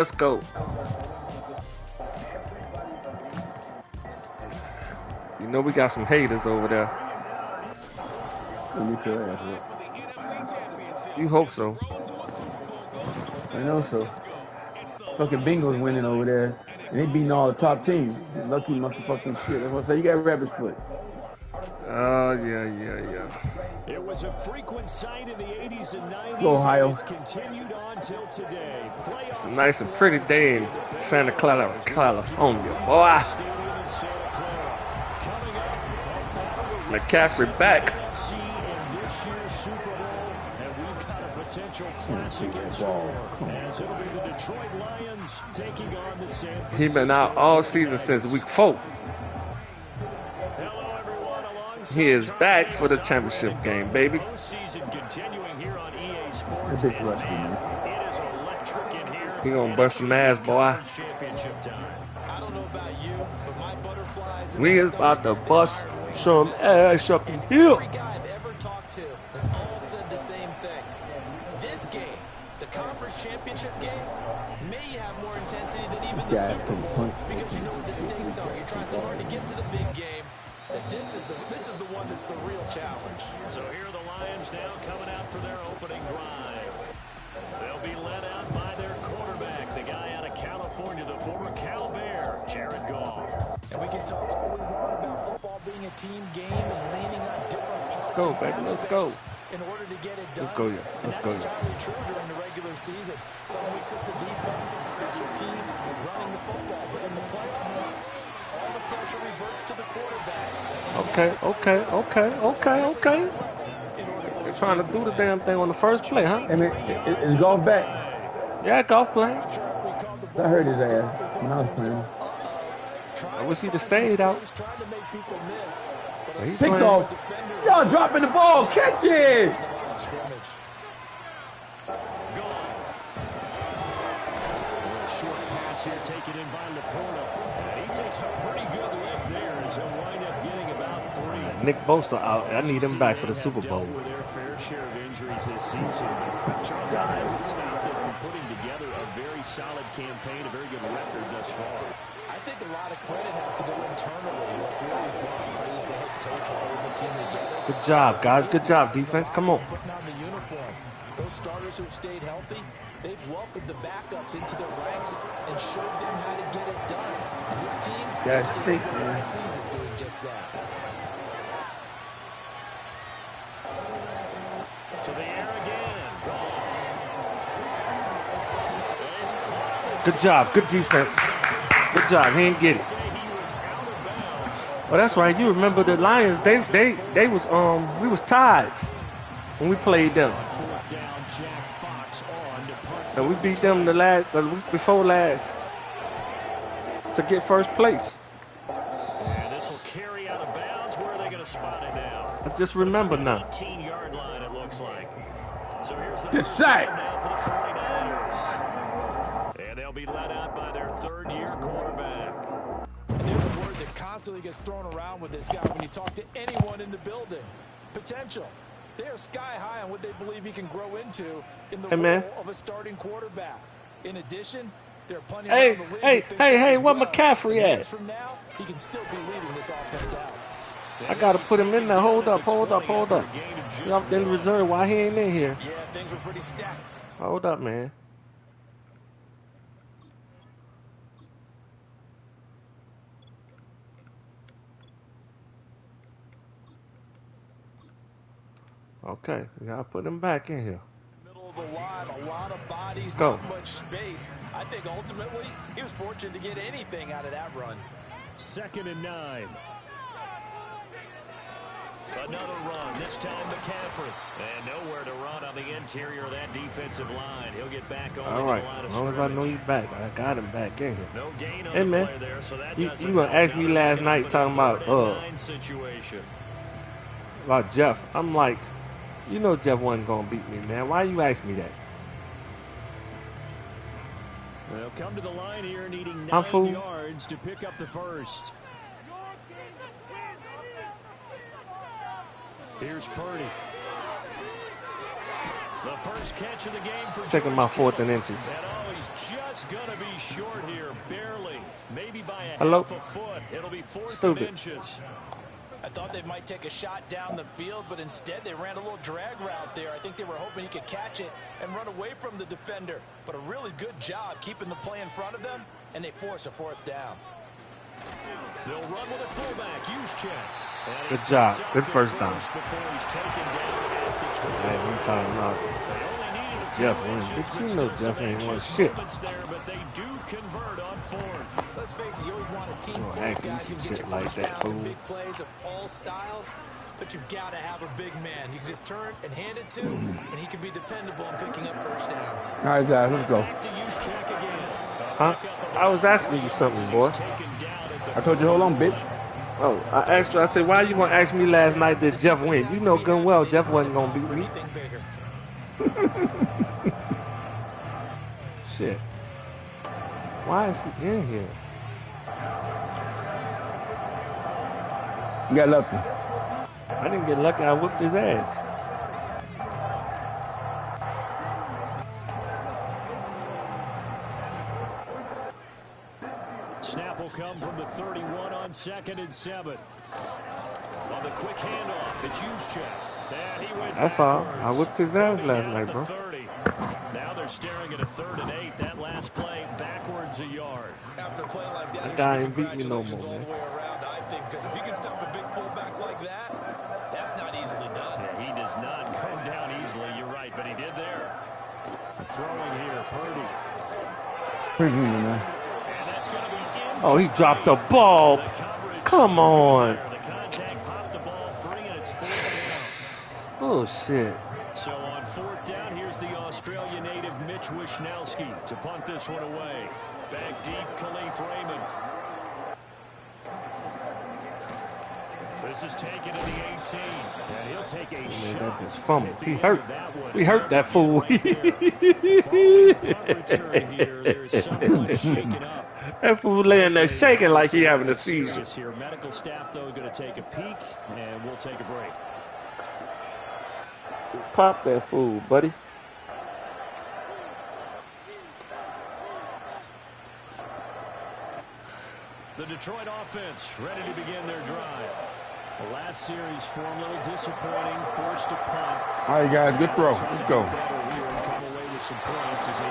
Let's go. You know we got some haters over there. You hope so. I know so. Fucking Bengals winning over there. And they beating all the top teams. Lucky motherfucking shit. That's what I say. You got rabbit's foot. Yeah. It was a frequent sight in the 80s and 90s. Go, Ohio. And it's continued on till today. It's a nice and pretty day in Santa Clara, California, boy. McCaffrey back. He been out all season since week 4. He is back for the championship game, baby. He gonna bust some ass, boy. We is about to bust some ass up in here. Conference championship game may have more intensity than even the Super Bowl because you know what the stakes are. You're trying so hard to get to the big game that this is the one that's the real challenge. So here are the Lions now coming out for their opening drive. They'll be led out by their quarterback, the guy out of California, the former Cal Bear, Jared Goff. And we can talk all we want about football being a team game and leaning on different parts. Let's go, baby. Let's go. In order to get it done. Let's go, yeah. Let's go, yeah. That's entirely true during the regular season. Some weeks it's the defense, the special teams running the football, but in the playoffs, all the pressure reverts to the quarterback. Okay. They're trying to do the damn thing on the first play, huh? I mean, is Golf back? Yeah, Golf playing. I heard his ass when I was playing. I wish he'd have stayed out. Picked off. Y'all dropping the ball. Catch it. Short pass here taken in by Laporta. And he takes a pretty good lift there as he'll wind up getting about 3. Nick Bosa out. I need him back for the Super Bowl. With their fair share of injuries this season. Charles hasn't stopped them from putting together a very solid campaign, a very good record thus far. I think a lot of credit has to go internally. We always want to praise the head coach for holding the team together. Good job, guys. Good job, defense. Come on. Putting on the uniform. Those starters who have stayed healthy, they've welcomed the backups into their ranks and showed them how to get it done. And this team That's big season doing just that. To the air again. Good job. Good defense. Good job. He didn't get it. Well, that's right. You remember the Lions? They was we was tied when we played them, and we beat them the week before last to get first place. And this will carry out of bounds. Where are they going to spot it now? I just remember now. 18-yard line. It looks like. So here's the good sack. And they'll be led out by their third-year quarterback. And there's a word that constantly gets thrown around with this guy when you talk to anyone in the building. Potential. They are sky high on what they believe he can grow into in the role of a starting quarterback. In addition, there are plenty hey, of the league hey, where McCaffrey at? From now, he can still be leading this offense out. I got to put him in there. Hold up. Y'all in reserve. Why he ain't in here? Yeah, things were pretty stacked. Hold up, man. Okay, we gotta put him back in here. Middle of the line, a lot of bodies, Go. not much space. I think ultimately he was fortunate to get anything out of that run. 2nd and 9. Another run, this time McCaffrey. And nowhere to run on the interior of that defensive line. He'll get back on All right, the line of as long as I know he's back, I got him back in here. No gain on hey, man, the play there, so that you gonna ask me last night talking about Jeff. I'm like, you know Jeff wasn't going to beat me, man. Why you ask me that? They'll come to the line here needing 9 yards to pick up the first. Here's Purdy. The first catch of the game for Taking my 4th and inches. And oh, he's just going to be short here, barely. Maybe by a Hello? half a foot. It'll be 4th Stupid. and inches. I thought they might take a shot down the field, but instead they ran a little drag route there. I think they were hoping he could catch it and run away from the defender. But a really good job keeping the play in front of them, and they force a 4th down. They'll run with a fullback. Juszczyk. Good job. Good first down. Before he's taken down at the 20. Hey, we talking about Jeff wins. But you know Jeff ain't won shit. There, but they do convert on 4th. Let's face it, you always want a team Oh, full of actually, guys who some can get shit you like first that, downs and fool. big plays of all styles. But you've got to have a big man. You can just turn and hand it to, and he can be dependable in picking up first downs. All right, guys, let's go. Back to Juszczyk again. Huh? I was asking you something, boy. I told you, hold on, bitch. Oh, I asked you, I said, why you gonna ask me last night that Jeff win? You know good and well Jeff wasn't gonna beat me. Anything bigger. Shit. Why is he in here? You got lucky. I didn't get lucky, I whipped his ass. Snap will come from the 31 on 2nd and 7. On the quick handoff, it's Juszczyk. And he went That's all. backwards. I whipped his ass Down last at night, the bro. 30. Now they're staring at a 3rd and 8. That last play backwards a yard. After a play like that, That guy ain't beat me no congratulations more, all man. the way around, I think, because if you can stop a big fullback like that, that's not easily done. Yeah, he does not come down easily. You're right, but he did there. Throwing here, Purdy. Pretty good, man. And that's going to be Oh, he dropped the ball. the coverage. Come on. The contact popped the ball free, and it's 4th Bullshit. down. So on 4th down, here's the Australia native Mitch Wishnowski to punt this one away. Back deep, Khalif Raymond. This is taken to the 18. And he'll take a Man, shot. that just fumbled. at the He end hurt. of that one. We hurt that fool. Right there. Following punt return here, there's someone shaken up. That fool laying there shaking like he having a seizure. Serious here. Medical staff, though, going to take a peek, and we'll take a break. Pop that fool, buddy. The Detroit offense ready to begin their drive. The last series form a little disappointing, forced to punt. All right, guys, good throw. Let's go.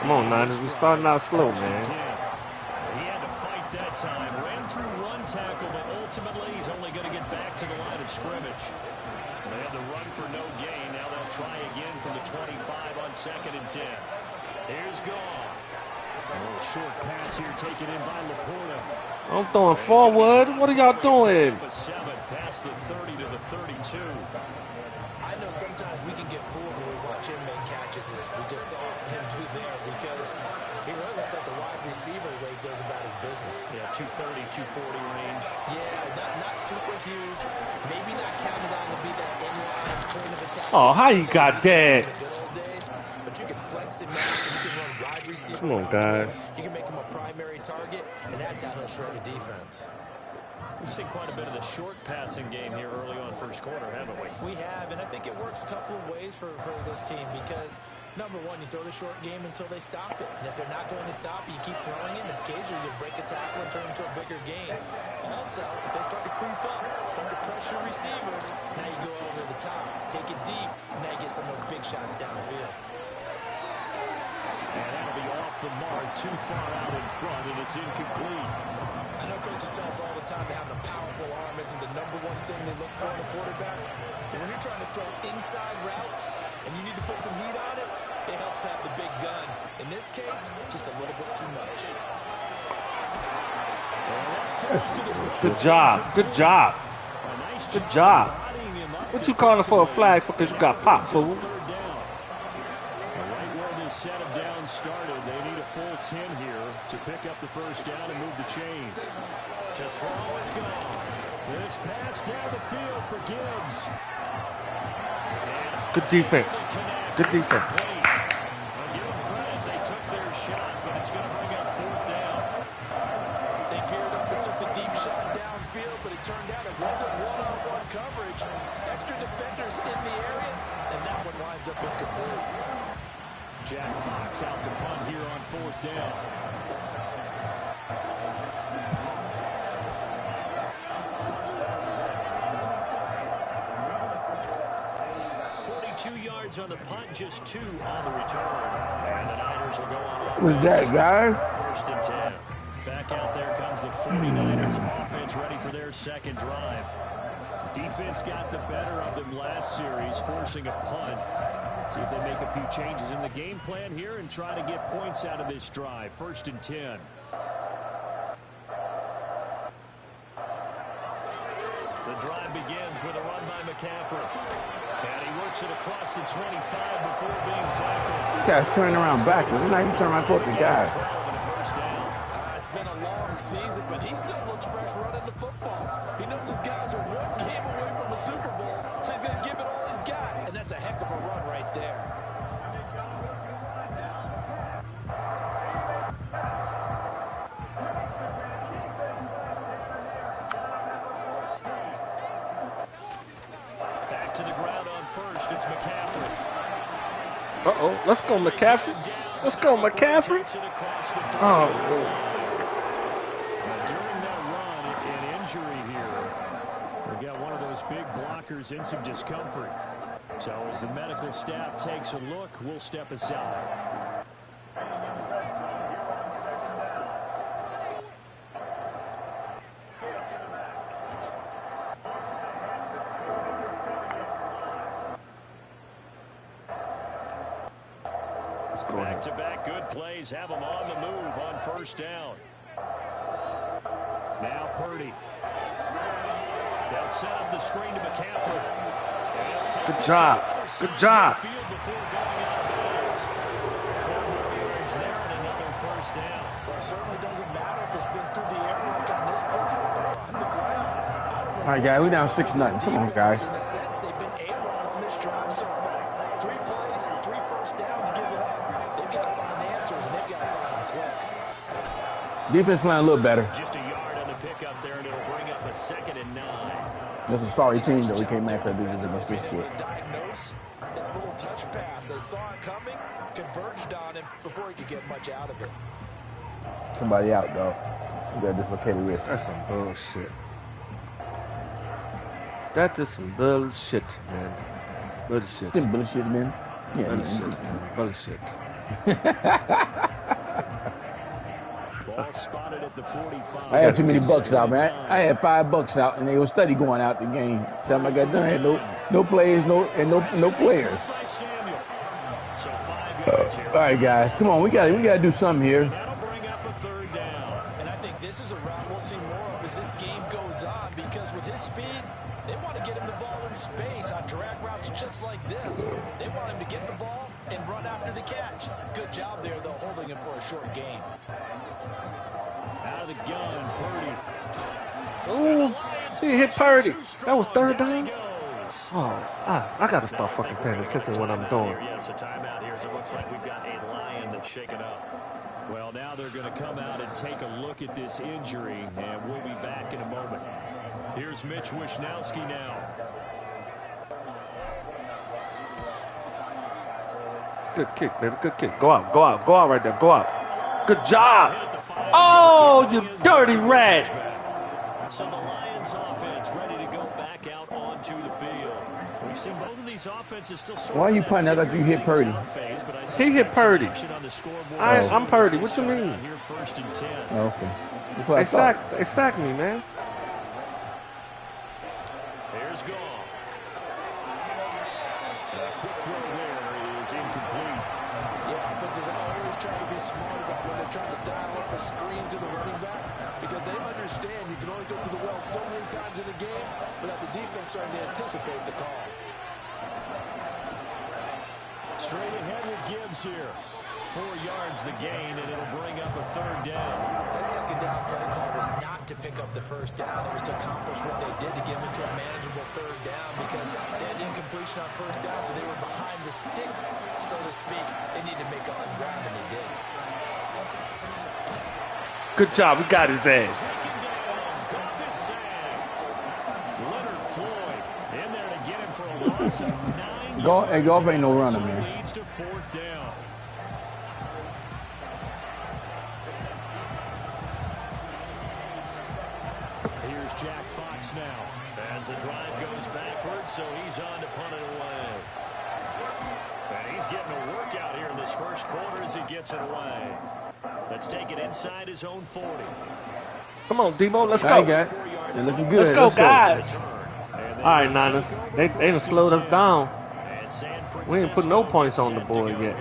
Come on, Niners. We starting out slow, man. He had to fight that time. Ran through one tackle, but ultimately he's only going to get back to the line of scrimmage. They had the run for no gain. Now they'll try again from the 25 on 2nd and 10. Here's Goff. A little short pass here taken in by Laporta. I'm throwing forward. What are y'all doing? A 7 past the 30 to the 32. I know sometimes we can get fooled when we watch him make catches, as we just saw him do there, because he really looks like a wide receiver the way he goes about his business. Yeah, 230, 240 range. Yeah, not super huge. Maybe not counted on to be that in-line point of attack. Oh, how you got that? In the good old days, but you can flex him out. You can run wide receiver. Come on, routes with guys. him. You can make him a primary target, and that's how he'll shred a defense. We've seen quite a bit of the short passing game here early on first quarter, haven't we? We have, and I think it works a couple of ways for this team because, number one, you throw the short game until they stop it. And if they're not going to stop it, you keep throwing it, and occasionally you'll break a tackle and turn it into a bigger game. Also, if they start to creep up, start to pressure receivers, now you go over the top, take it deep, and now you get some of those big shots downfield. And that'll be off the mark, too far out in front, and it's incomplete. I know coaches tell us all the time that having a powerful arm isn't the number one thing they look for in a quarterback. But when you're trying to throw inside routes and you need to put some heat on it, it helps have the big gun. In this case, just a little bit too much. Good job. Good job. Good job. What you calling for a flag for because you got popped, fool? Right where this set of downs started, they need a full 10 here to pick up the first down and move the chains. To throw is gone. This pass down the field for Gibbs. Good defense. Good defense. I'll give them credit. They took their shot, but it's going to bring up 4th down. They geared up and took the deep shot downfield, but it turned out it wasn't one-on-one coverage. Extra defenders in the area, and that one winds up incomplete. Jack Fox out to punt here on 4th down. On the punt, just 2 on the return. And the Niners will go on. What's that, guys? 1st and 10. Back out there comes the 49ers offense ready for their 2nd drive. Defense got the better of them last series, forcing a punt. See if they make a few changes in the game plan here and try to get points out of this drive. 1st and 10. The drive begins with a run by McCaffrey. And he works it across the 25 before being tackled. This guy's turning around backwards. He's not even turning around towards the guy. It's been a long season, but he still looks fresh running the football. He knows his guys are 1 game away from a Super Bowl, so he's going to give it all he's got. And that's a heck of a run right there. It's McCaffrey. Uh-oh. Let's go, McCaffrey. Let's go, McCaffrey. Oh, during that run, an injury here. We got one of those big blockers in some discomfort. So as the medical staff takes a look, we'll step aside. Back-to-back good plays have them on the move on 1st down. Now Purdy. They'll set up the screen to McCaffrey. good job. Good job. 12 more yards there and another 1st down. Well, it certainly doesn't matter if it's been through the air like on this play or on the ground. All right, guys, we're down 6-0. Come on, guys. In a sense, they've been able on this drive so far. 3 plays, 3 1st downs given up. They've got to find answers, and they've got to find them quick. Defense playing a little better. Just a yard on the pickup there, and it'll bring up a 2nd and 9. That's a sorry team, though. We can't match our defense against this shit. Diagnose that little touch pass. They saw it coming, converged on him before he could get much out of it. Somebody out, though. We got dislocated wrist. That's some bullshit. That is some bullshit, man. Bullshit. Some bullshit, man. Yeah, bullshit, man. Bullshit. Ball spotted at the 45. I had too many bucks out, man. I had $5 out, and they were steady going out the game. Time I got done, I had no plays, no players. All right, guys, come on, we got to do something here. That'll bring up a 3rd down. And I think this is a route we'll see more of as this game goes on, because with his speed, they want to get him the ball in space on drag routes just like this. They want him to get the ball and run after the catch. Good job there, though, holding him for a short gain. Out of the gun, Purdy. Oh, he hit Purdy. That was 3rd down? Oh, I got to start fucking paying attention to what I'm doing. Yeah, it's a timeout here, so it looks like we've got a Lion that's shaken up. Well, now they're going to come out and take a look at this injury, and we'll be back in a moment. Here's Mitch Wishnowsky now. It's a good kick, baby. Good kick. Go out right there. Go out. Good job. Oh, you dirty rat. So the Lions offense ready to go back out onto the field. We've seen both of these offenses still sort. Why are you punting? I thought you hit Purdy. He hit Purdy. I'm Purdy. What you mean? Here 1st and 10. Oh, okay. That's what I thought. They sacked me, man. There's Goff. A quick throw there is incomplete. Yeah, offenses always try to be smart about when they're trying to dial up a screen to the running back, because they understand you can only go to the well so many times in a game without the defense starting to anticipate the call. Straight ahead with Gibbs here. 4 yards the gain, and it'll bring up a 3rd down. That 2nd down play call was not to pick up the 1st down. It was to accomplish what they did to get into a manageable 3rd down, because they had incompletion on 1st down, so they were behind the sticks, so to speak. They needed to make up some ground, and they did. Good job. We got his ass. Leonard Floyd in there to get him for a loss of 9 Goff ain't no runner, man. Leads to 4th down. Here's Jack Fox now. As the drive goes backwards, so he's on to punt it away. And he's getting a workout here in this first quarter as he gets it away. Let's take it inside his own 40. Come on, Debo, let's go. They're looking good. Let's go, guys. All right, Niners. They done slowed us down. We ain't put no points on the board yet.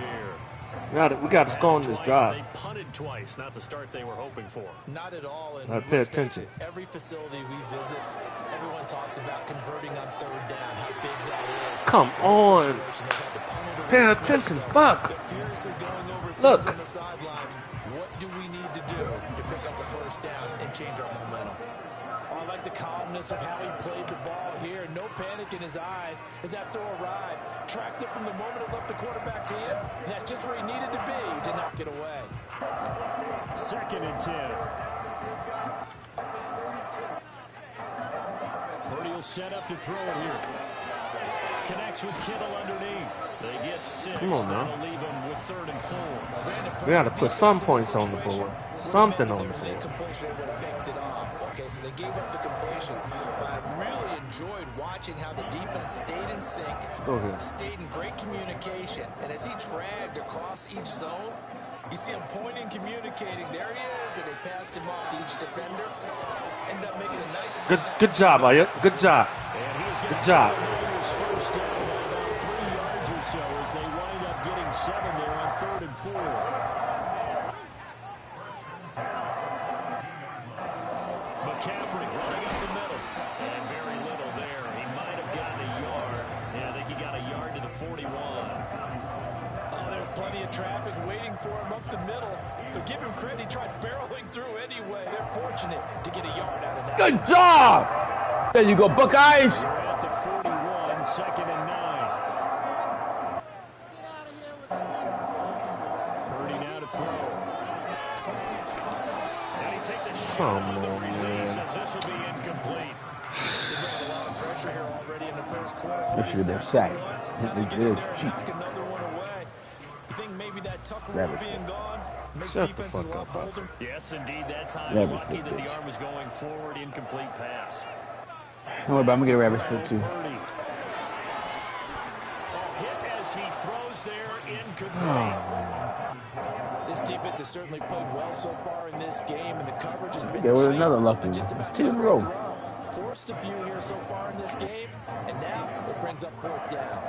We got to score on this drive. They punted twice, not the start they were hoping for. Not at all. Now pay attention. Every facility we visit, everyone talks about converting on third down, how big that is. Come on. Pay attention. Fuck. Look. On the sidelines. What do we need to do to pick up a first down and change our momentum? I like the calmness of how he played the ball here. No panic in his eyes as that throw arrived. Tracked it from the moment it left the quarterback's hand. And that's just where he needed to be to knock it away. 2nd and 10. Purdy will set up to throw it here. Connects with Kittle underneath. They get 6. Come on now. That'll leave them with 3rd and 4. We got to put some points on the board. Something on the board. Okay, so they gave up the completion. But I really enjoyed watching how the defense stayed in sync, stayed in great communication. And as he dragged across each zone, you see him pointing, communicating. There he is, and they passed him off to each defender. Ended up making a nice play. Good job, Ayuk. Good job. Good job. First down by about 3 yards or so as they wind up getting 7 there on 3rd and 4. McCaffrey running up the middle. And very little there. He might have gotten a yard. Yeah, I think he got a yard to the 41. Oh, there's plenty of traffic waiting for him up the middle. But give him credit, he tried barreling through anyway. They're fortunate to get a yard out of that. Good job. There you go, Buckeyes. We're at the 41, 2nd and 9. Purdy now to throw. And he takes a shot. Come on, man. Says this will be incomplete. They've got a lot of pressure here already in the first quarter. This should have been sacked. Now they get It in is there and cheap. knock another one away. You think maybe that Tucker Rabbit rule being gone makes Shut the defenses a fuck lot up, bolder? Yes, indeed, that time. Rabbit Lucky foot, that the bitch. arm was going forward. Incomplete pass. Don't worry about it. I'm going to get a rabbit foot, too. Purdy. Hit as he throws there, incomplete. Oh, This defense has certainly played well so far in this game, and the coverage has been there was tight, another lucky but one. just about 2 in a every row. throw. Forced a few here so far in this game, and now it brings up 4th down.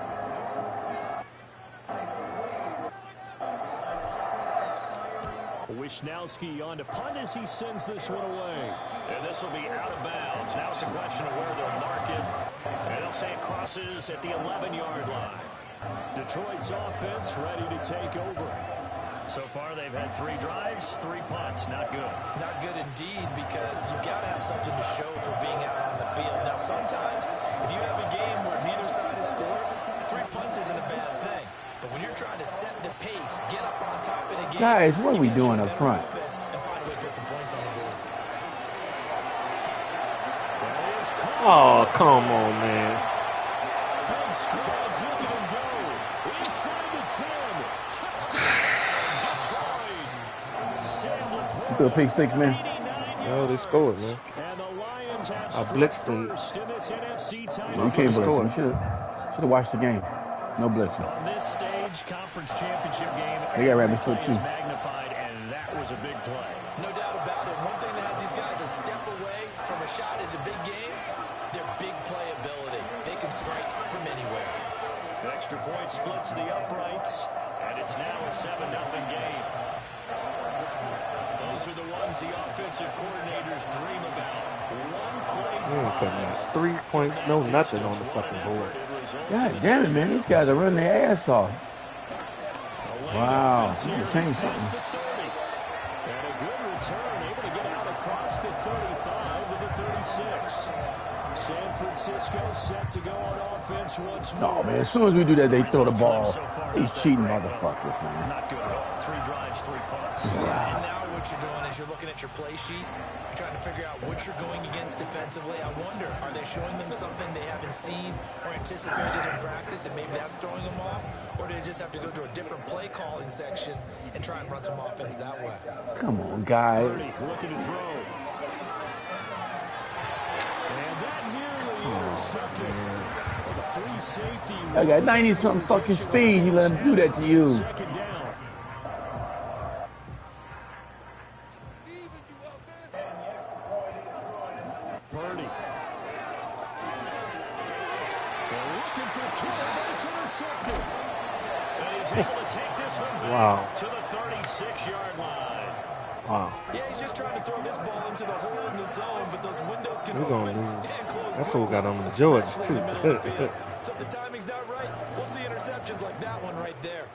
Wishnowski on to punt as he sends this one away. And this will be out of bounds. Now it's a question of where they'll mark it. And they'll say it crosses at the 11-yard line. Detroit's offense ready to take over. So far, they've had 3 drives, 3 punts. Not good. Not good indeed, because you've got to have something to show for being out on the field. Now, sometimes, if you have a game where neither side has scored, 3 punts isn't a bad thing. But when you're trying to set the pace, get up on top in a game, Guys, what are we doing up front? And find a way to put some points on the board. Oh, come on, man. Big strides, look at him go. Inside the 10. Touchdown, Detroit. Sam Laporte. Still pick 6, man. Oh, they scored, man. And the Lions have I blitzed them. first in this NFC title. No, you can't blitz score. him. You should have watched the game. No blitzing. On this stage, conference championship game, They got rabbit foot, every play is too. magnified, and that was a big play. No doubt about it. One thing that has these guys a step away from a shot at the big game, their big play ability. They can strike from anywhere. The extra point splits the uprights, and it's now a 7-0 game. Those are the ones the offensive coordinators dream about. One play drives. 3 points, no nothing on the fucking board. God damn it, man. These guys are running their ass off. Wow. You can change something. And a good return, able to get out across the 35 to the 36. San Francisco set to go on offense once more. No, man. As soon as we do that, they throw the ball. These cheating motherfuckers, man. Not good at all. 3 drives, 3 punts. And now what you're doing is you're looking at your play sheet. You're trying to figure out what you're going against defensively. I wonder, are they showing them something they haven't seen or anticipated in practice, and maybe that's throwing them off? Or do they just have to go to a different play calling section and try and run some offense that way? Come on, guys. Looking to throw. I got 90-something fucking speed. You let him do that to you. Wow. To the 36-yard line. Wow. Yeah, he's just trying to throw this ball into the hole in the zone, but those windows can open and close. That's what we got on the George, too. So if the timing's not right, we'll see interceptions like that one right there.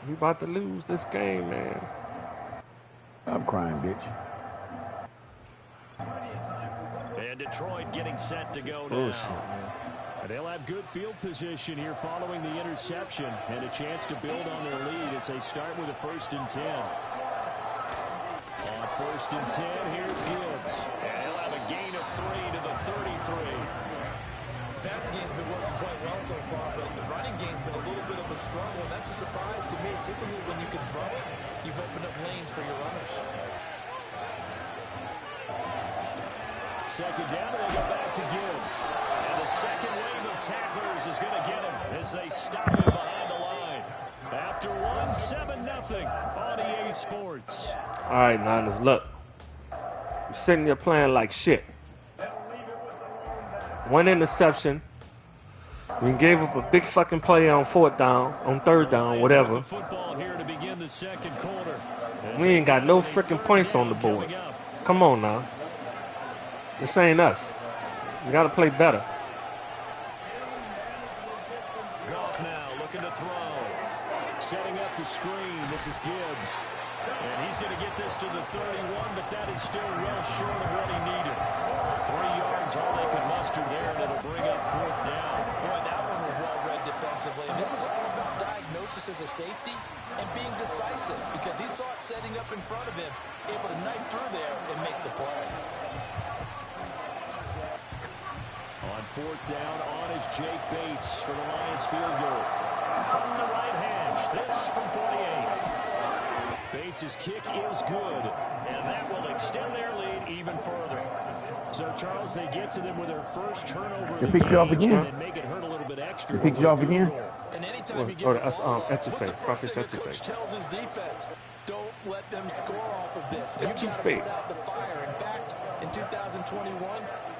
We about to lose this game, man. I'm crying, bitch. And Detroit getting set to go now. They'll have good field position here following the interception and a chance to build on their lead as they start with a 1st and 10. On 1st and 10, here's Gibbs. And he'll have a gain of 3 to the 33. The passing game's been working quite well so far, but the running game's been a little bit of a struggle, and that's a surprise to me. Typically, when you can throw it, you've opened up lanes for your runners. 2nd down, and they go back to Gibbs. And the second wave of tacklers is going to get him as they stop him behind the line. After 7-0 on EA Sports. All right, Niners, look. You're sitting there playing like shit. 1 interception. We gave up a big fucking play on 4th down, on 3rd down, whatever. We ain't got no freaking points on the board. Come on now. This ain't us. We got to play better. Goff now looking to throw. Setting up the screen. This is Gibbs. And he's going to get this to the 31, but that is still well short of what he needed. 3 yards, all they could muster there, and it'll bring up 4th down. Boy, that one was well read defensively. And this is all about diagnosis as a safety and being decisive, because he saw it setting up in front of him, able to knife through there and make the play. On 4th down, on is Jake Bates for the Lions field goal. From the right hash, this from 48. Bates' kick is good, and that will extend their lead even further. So, Charles, they get to them with their first turnover. They picked you off again. And make it hurt a little bit extra. They picked you off again. And anytime you get that's what's the Etchefay. first thing the coach tells his defense? Don't let them score off of this. You've got to put out the fire. In fact, in 2021,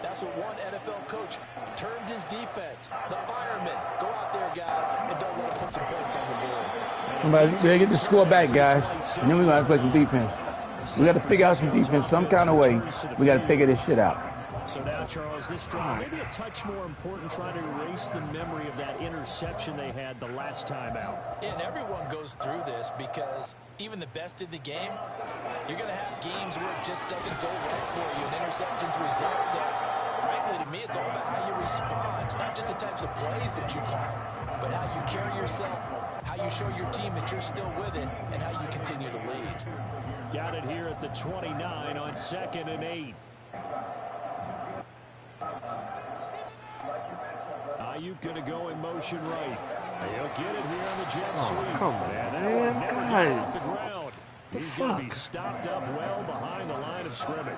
that's what one NFL coach termed his defense. The firemen. Go out there, guys, and don't let them put some points on the board. We gotta get the score back, guys. And then we're going to play some defense. We got to figure out some defense some kind of way. We got to figure this shit out. So now, Charles, this drive maybe a touch more important, trying to erase the memory of that interception they had the last time out. Yeah, and everyone goes through this because even the best in the game, you're going to have games where it just doesn't go right for you and interceptions result. So, frankly, to me, it's all about how you respond, not just the types of plays that you call, but how you carry yourself, how you show your team that you're still with it, and how you continue to lead. Got it here at the 29 on 2nd and 8. Ayuk going to go in motion right. He'll get it here on the jet sweep. Come on, man, Off the guys. ground. He's going to be stopped up well behind the line of scrimmage.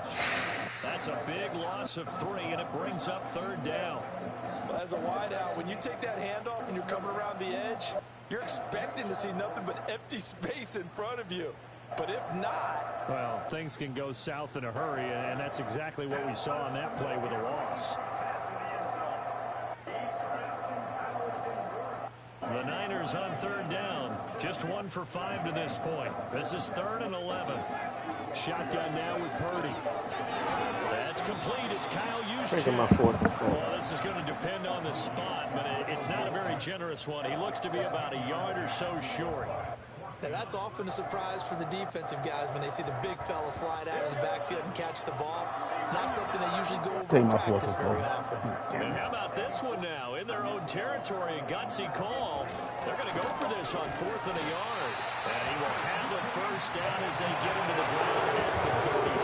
That's a big loss of 3, and it brings up 3rd down. Well, as a wideout, when you take that handoff and you're coming around the edge, you're expecting to see nothing but empty space in front of you. But if not... Well, things can go south in a hurry, and that's exactly what we saw on that play with a loss. The Niners on 3rd down. Just 1 for 5 to this point. This is 3rd and 11. Shotgun now with Purdy. That's complete. It's Kyle Juszczyk. Well, this is going to depend on the spot, but it's not a very generous one. He looks to be about a yard or so short. Now, that's often a surprise for the defensive guys when they see the big fella slide out of the backfield and catch the ball. Not something they usually go over in practice very often. And how about this one now? In their own territory, a gutsy call. They're going to go for this on 4th and a yard. And he will have the 1st down as they get him to the ground at the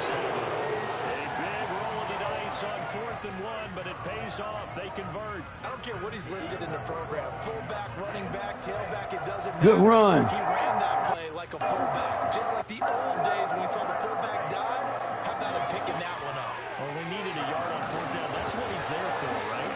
37. A big roll of the dice on 4th and 1, but it pays off. They convert. I don't care what he's listed in the program. Fullback, running back, tailback, it doesn't matter. Good run. He ran that play like a fullback. Just like the old days when we saw the fullback dive. How about him picking that one up? Well, we needed a yard on 4th down. That's what he's there for, right?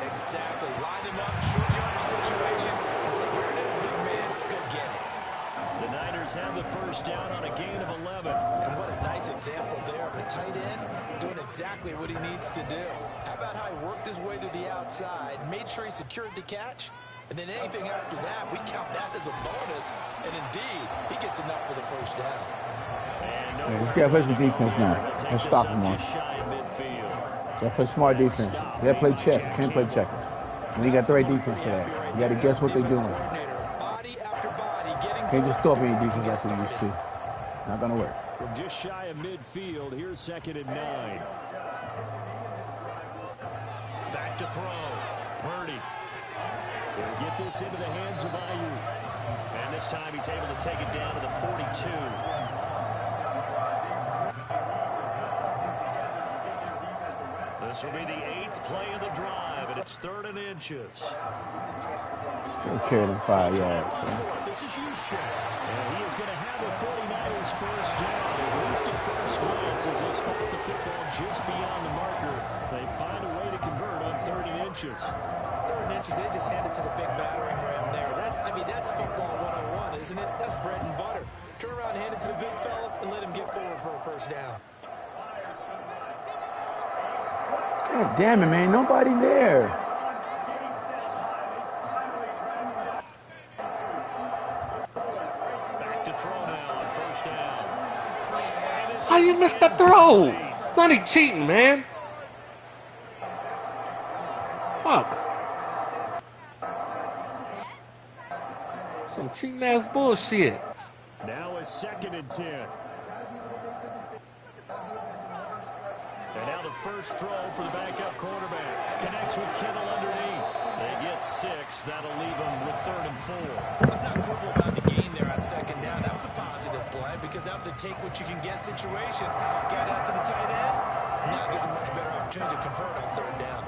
first down on a gain of 11. And what a nice example there of a tight end doing exactly what he needs to do. How about how he worked his way to the outside, made sure he secured the catch, and then anything after that, we count that as a bonus. And indeed, he gets enough for the first down. Yeah, this guy plays with defense now. Let's stop him more. Gotta play smart defense. You gotta play chess. You can't play checkers. And you got the right defense for that. You gotta guess what they're doing. Can't just throw up any defense like they used to. Not gonna work. From just shy of midfield, here's 2nd and 9. Back to throw. Purdy will get this into the hands of Ayuk. And this time he's able to take it down to the 42. This will be the 8th play of the drive, and it's 3rd and inches. Still carried him 5 yards. This is Juszczyk. And he is going to have the 49ers first down, at least at first glance, as they spot the football just beyond the marker. They find a way to convert on 3rd and inches. 3rd and inches, they just hand it to the big battering ram there. That's football 101, isn't it? That's bread and butter. Turn around, hand it to the big fella, and let him get forward for a first down. God damn it, man. Nobody there. Back to throw now on first down. How you missed the throw? Bloody cheating, man. Fuck. Some cheating ass bullshit. Now is 2nd and 10. And now the first throw for the backup quarterback. Connects with Kittle underneath. They get 6. That'll leave them with 3rd and 4. Let's not quibble about the gain there on 2nd down. That was a positive play because that was a take-what-you-can-get situation. Got out to the tight end. Now gives a much better opportunity to convert on 3rd down.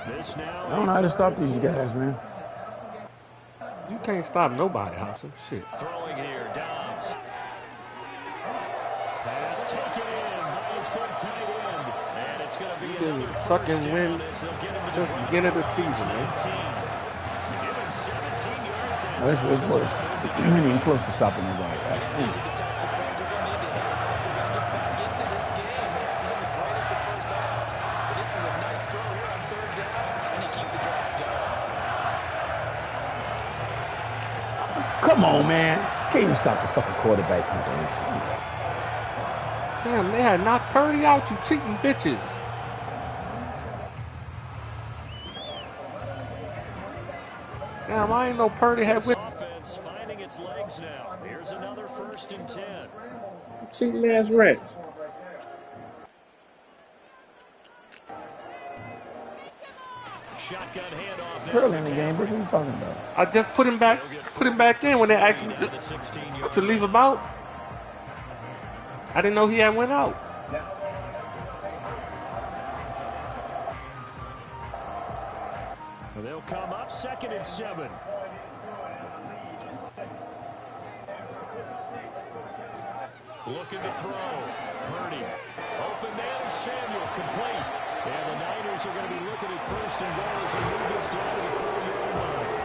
This now I don't know how to stop these guys, man. You can't stop nobody, Hobson. Shit. throwing here, Dobbs. Pass taken in by his big tight end. And it's going to be Been another sucking first wind down as they'll get him to since the beginning of the season, man. Give him 17 yards. Oh, this was boy. He ain't even close to stopping nobody. These are the types of plays they're going to need to hit if they're going to get back into this game. It hasn't been the greatest at first half, but this is a nice throw here on 3rd down, and they keep the drive going. Come on, man. Can't even stop the fucking quarterback. Damn, they had knocked Purdy out, you cheating bitches. Damn, I ain't know Purdy had with Offense finding its legs now. Here's another 1st and 10. cheating ass rats. Shotgun handoff. Early in the game, what are you talking about? I just put him back in when they asked me to leave him out. I didn't know he had went out. They'll come up 2nd and 7. Looking to throw. Purdy. Open man, Samuel, complete. And the Niners are going to be looking at 1st and goal as they move this down to the 4-yard line.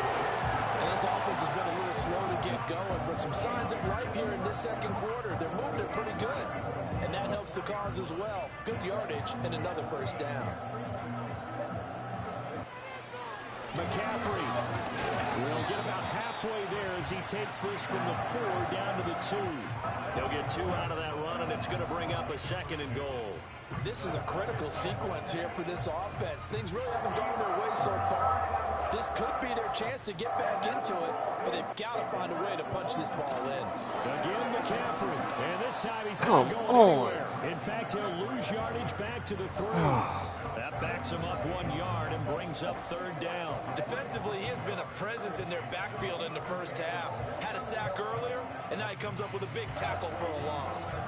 And this offense has been a little slow to get going, but some signs of life here in this 2nd quarter. They're moving it pretty good, and that helps the cause as well. Good yardage and another first down. McCaffrey will get about halfway there as he takes this from the 4 down to the 2. They'll get 2 out of that run, and it's going to bring up a 2nd and goal. This is a critical sequence here for this offense. Things really haven't gone their way so far. This could be their chance to get back into it, but they've got to find a way to punch this ball in. Again, McCaffrey, and this time he's Come not going on. anywhere. In fact, he'll lose yardage back to the 3. That backs him up 1 yard and brings up 3rd down. Defensively, he has been a presence in their backfield in the first half. Had a sack earlier, and now he comes up with a big tackle for a loss.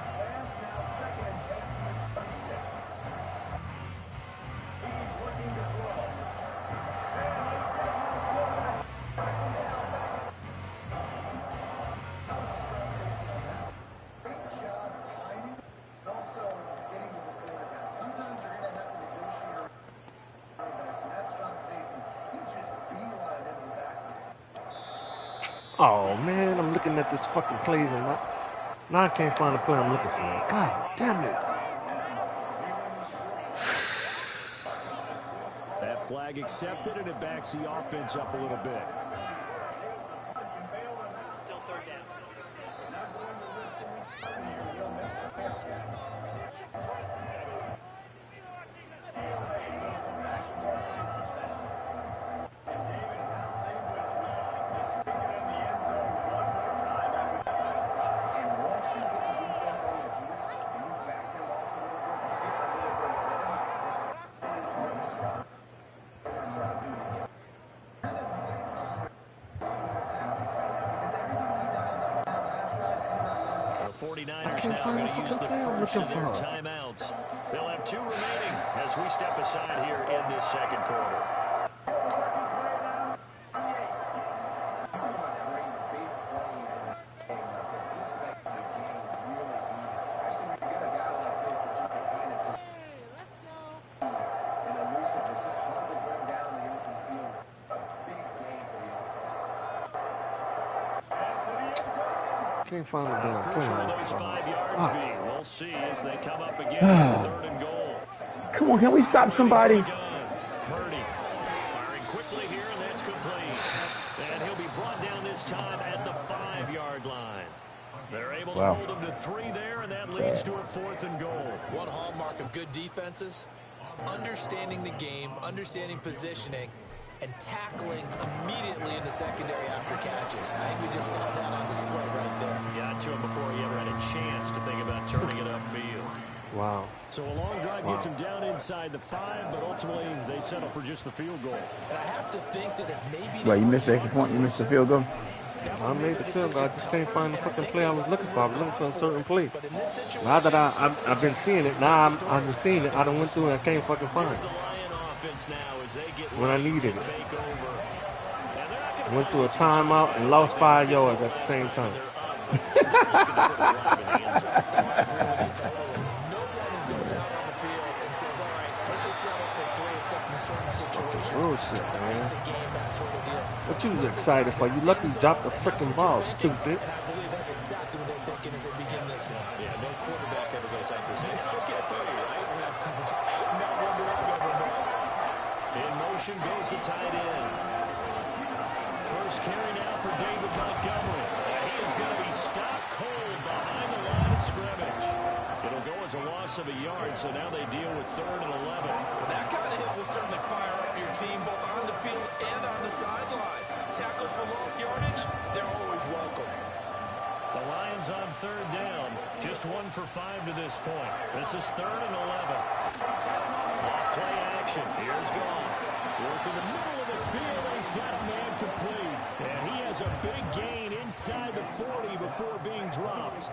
Oh, man, I'm looking at this fucking plays and now I can't find the play I'm looking for. God damn it. That flag accepted, and it backs the offense up a little bit. Still third down. The 49ers now going to use the first of their timeouts. They'll have 2 remaining as we step aside here in this second quarter. Can't find the damn play. Those 5 yards be. We'll see as they come up again with 3rd and goal. Come on, can we stop somebody? Purdy firing quickly here, and that's complete. And he'll be brought down this time at the 5-yard line. They're able to hold him to 3 there, and that leads to a 4th and goal. One hallmark of good defenses is understanding the game, understanding positioning, and tackling immediately in the secondary after catches. I think we just saw that on display right there. Got to him before he ever had a chance to think about turning it upfield. Wow. So a long drive gets him down inside the 5, but ultimately they settle for just the field goal. And I have to think that if maybe... Well, you missed the extra point, you missed the field goal? I made the field goal. I just can't find the fucking play I was looking for. I was looking for a certain play. Now that I've been seeing it, now I've been seeing it. I done went through and I can't fucking find it when I needed it. Went through a timeout and lost 5 yards at the same time. Bullshit, man. What you was excited for? You lucky you dropped the freaking ball, stupid. I believe that's exactly what they're thinking as they begin this one. Yeah, no quarterback ever goes out there saying, let's get 30, right? Not one that I've ever known. In motion goes the tight end. First carry now for David Montgomery. He is going to be stopped cold behind the line of scrimmage. It'll go as a loss of a yard, so now they deal with 3rd and 11. Well, that kind of hit will certainly fire up your team both on the field and on the sideline. Tackles for lost yardage, they're always welcome. The Lions on 3rd down. Just 1 for 5 to this point. This is 3rd and 11. Off play action. Here's Goff. Work in the middle of the field, and he's got a man complete. And he has a big gain inside the 40 before being dropped.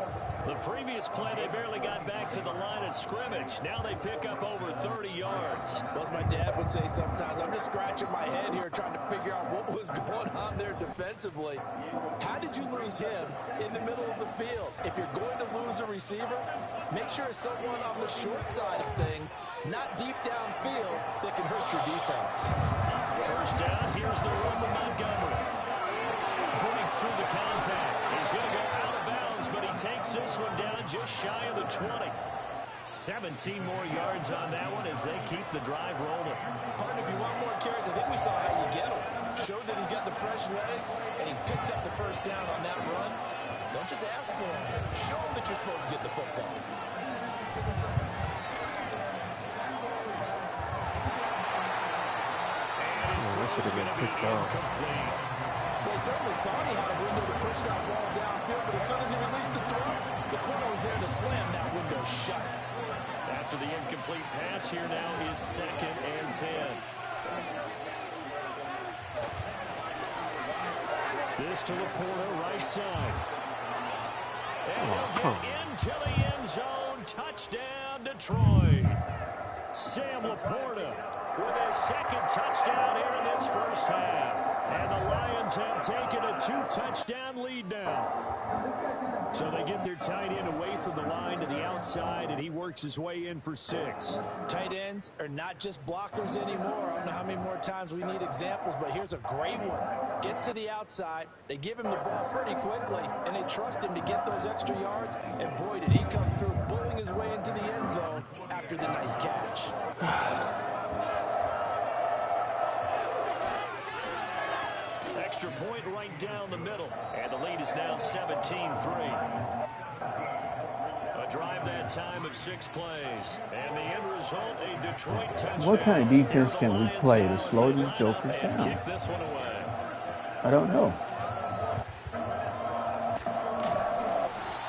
The previous play, they barely got back to the line of scrimmage. Now they pick up over 30 yards. Well, as my dad would say sometimes, I'm just scratching my head here trying to figure out what was going on there defensively. How did you lose him in the middle of the field? If you're going to lose a receiver, make sure it's someone on the short side of things, not deep downfield, that can hurt your defense. First down, here's the run to Montgomery. Breaks through the contact. He's going to go out of bounds, but he takes this one down just shy of the 20. 17 more yards on that one as they keep the drive rolling. Partner, if you want more carries, I think we saw how you get them. Showed that he's got the fresh legs, and he picked up the first down on that run. Don't just ask for him. Show him that you're supposed to get the football. That should have been picked off. Well, he certainly thought he had a window to push that ball downfield, but as soon as he released the throw, the corner was there to slam that window shut. After the incomplete pass, here now is 2nd and 10. This to Laporta, right side. And he'll get into the end zone. Touchdown, Detroit. Sam Laporta with his 2nd touchdown here in this first half. And the Lions have taken a 2-touchdown lead now. So they get their tight end away from the line to the outside, and he works his way in for 6. Tight ends are not just blockers anymore. I don't know how many more times we need examples, but here's a great one. Gets to the outside, they give him the ball pretty quickly, and they trust him to get those extra yards, and boy, did he come through, bullying his way into the end zone after the nice catch. Extra point right down the middle, and the lead is now 17-3. A drive that time of 6 plays, and the end result, a Detroit touchdown. What kind of defense can we play to slow these jokers down? Kick this one away. I don't know.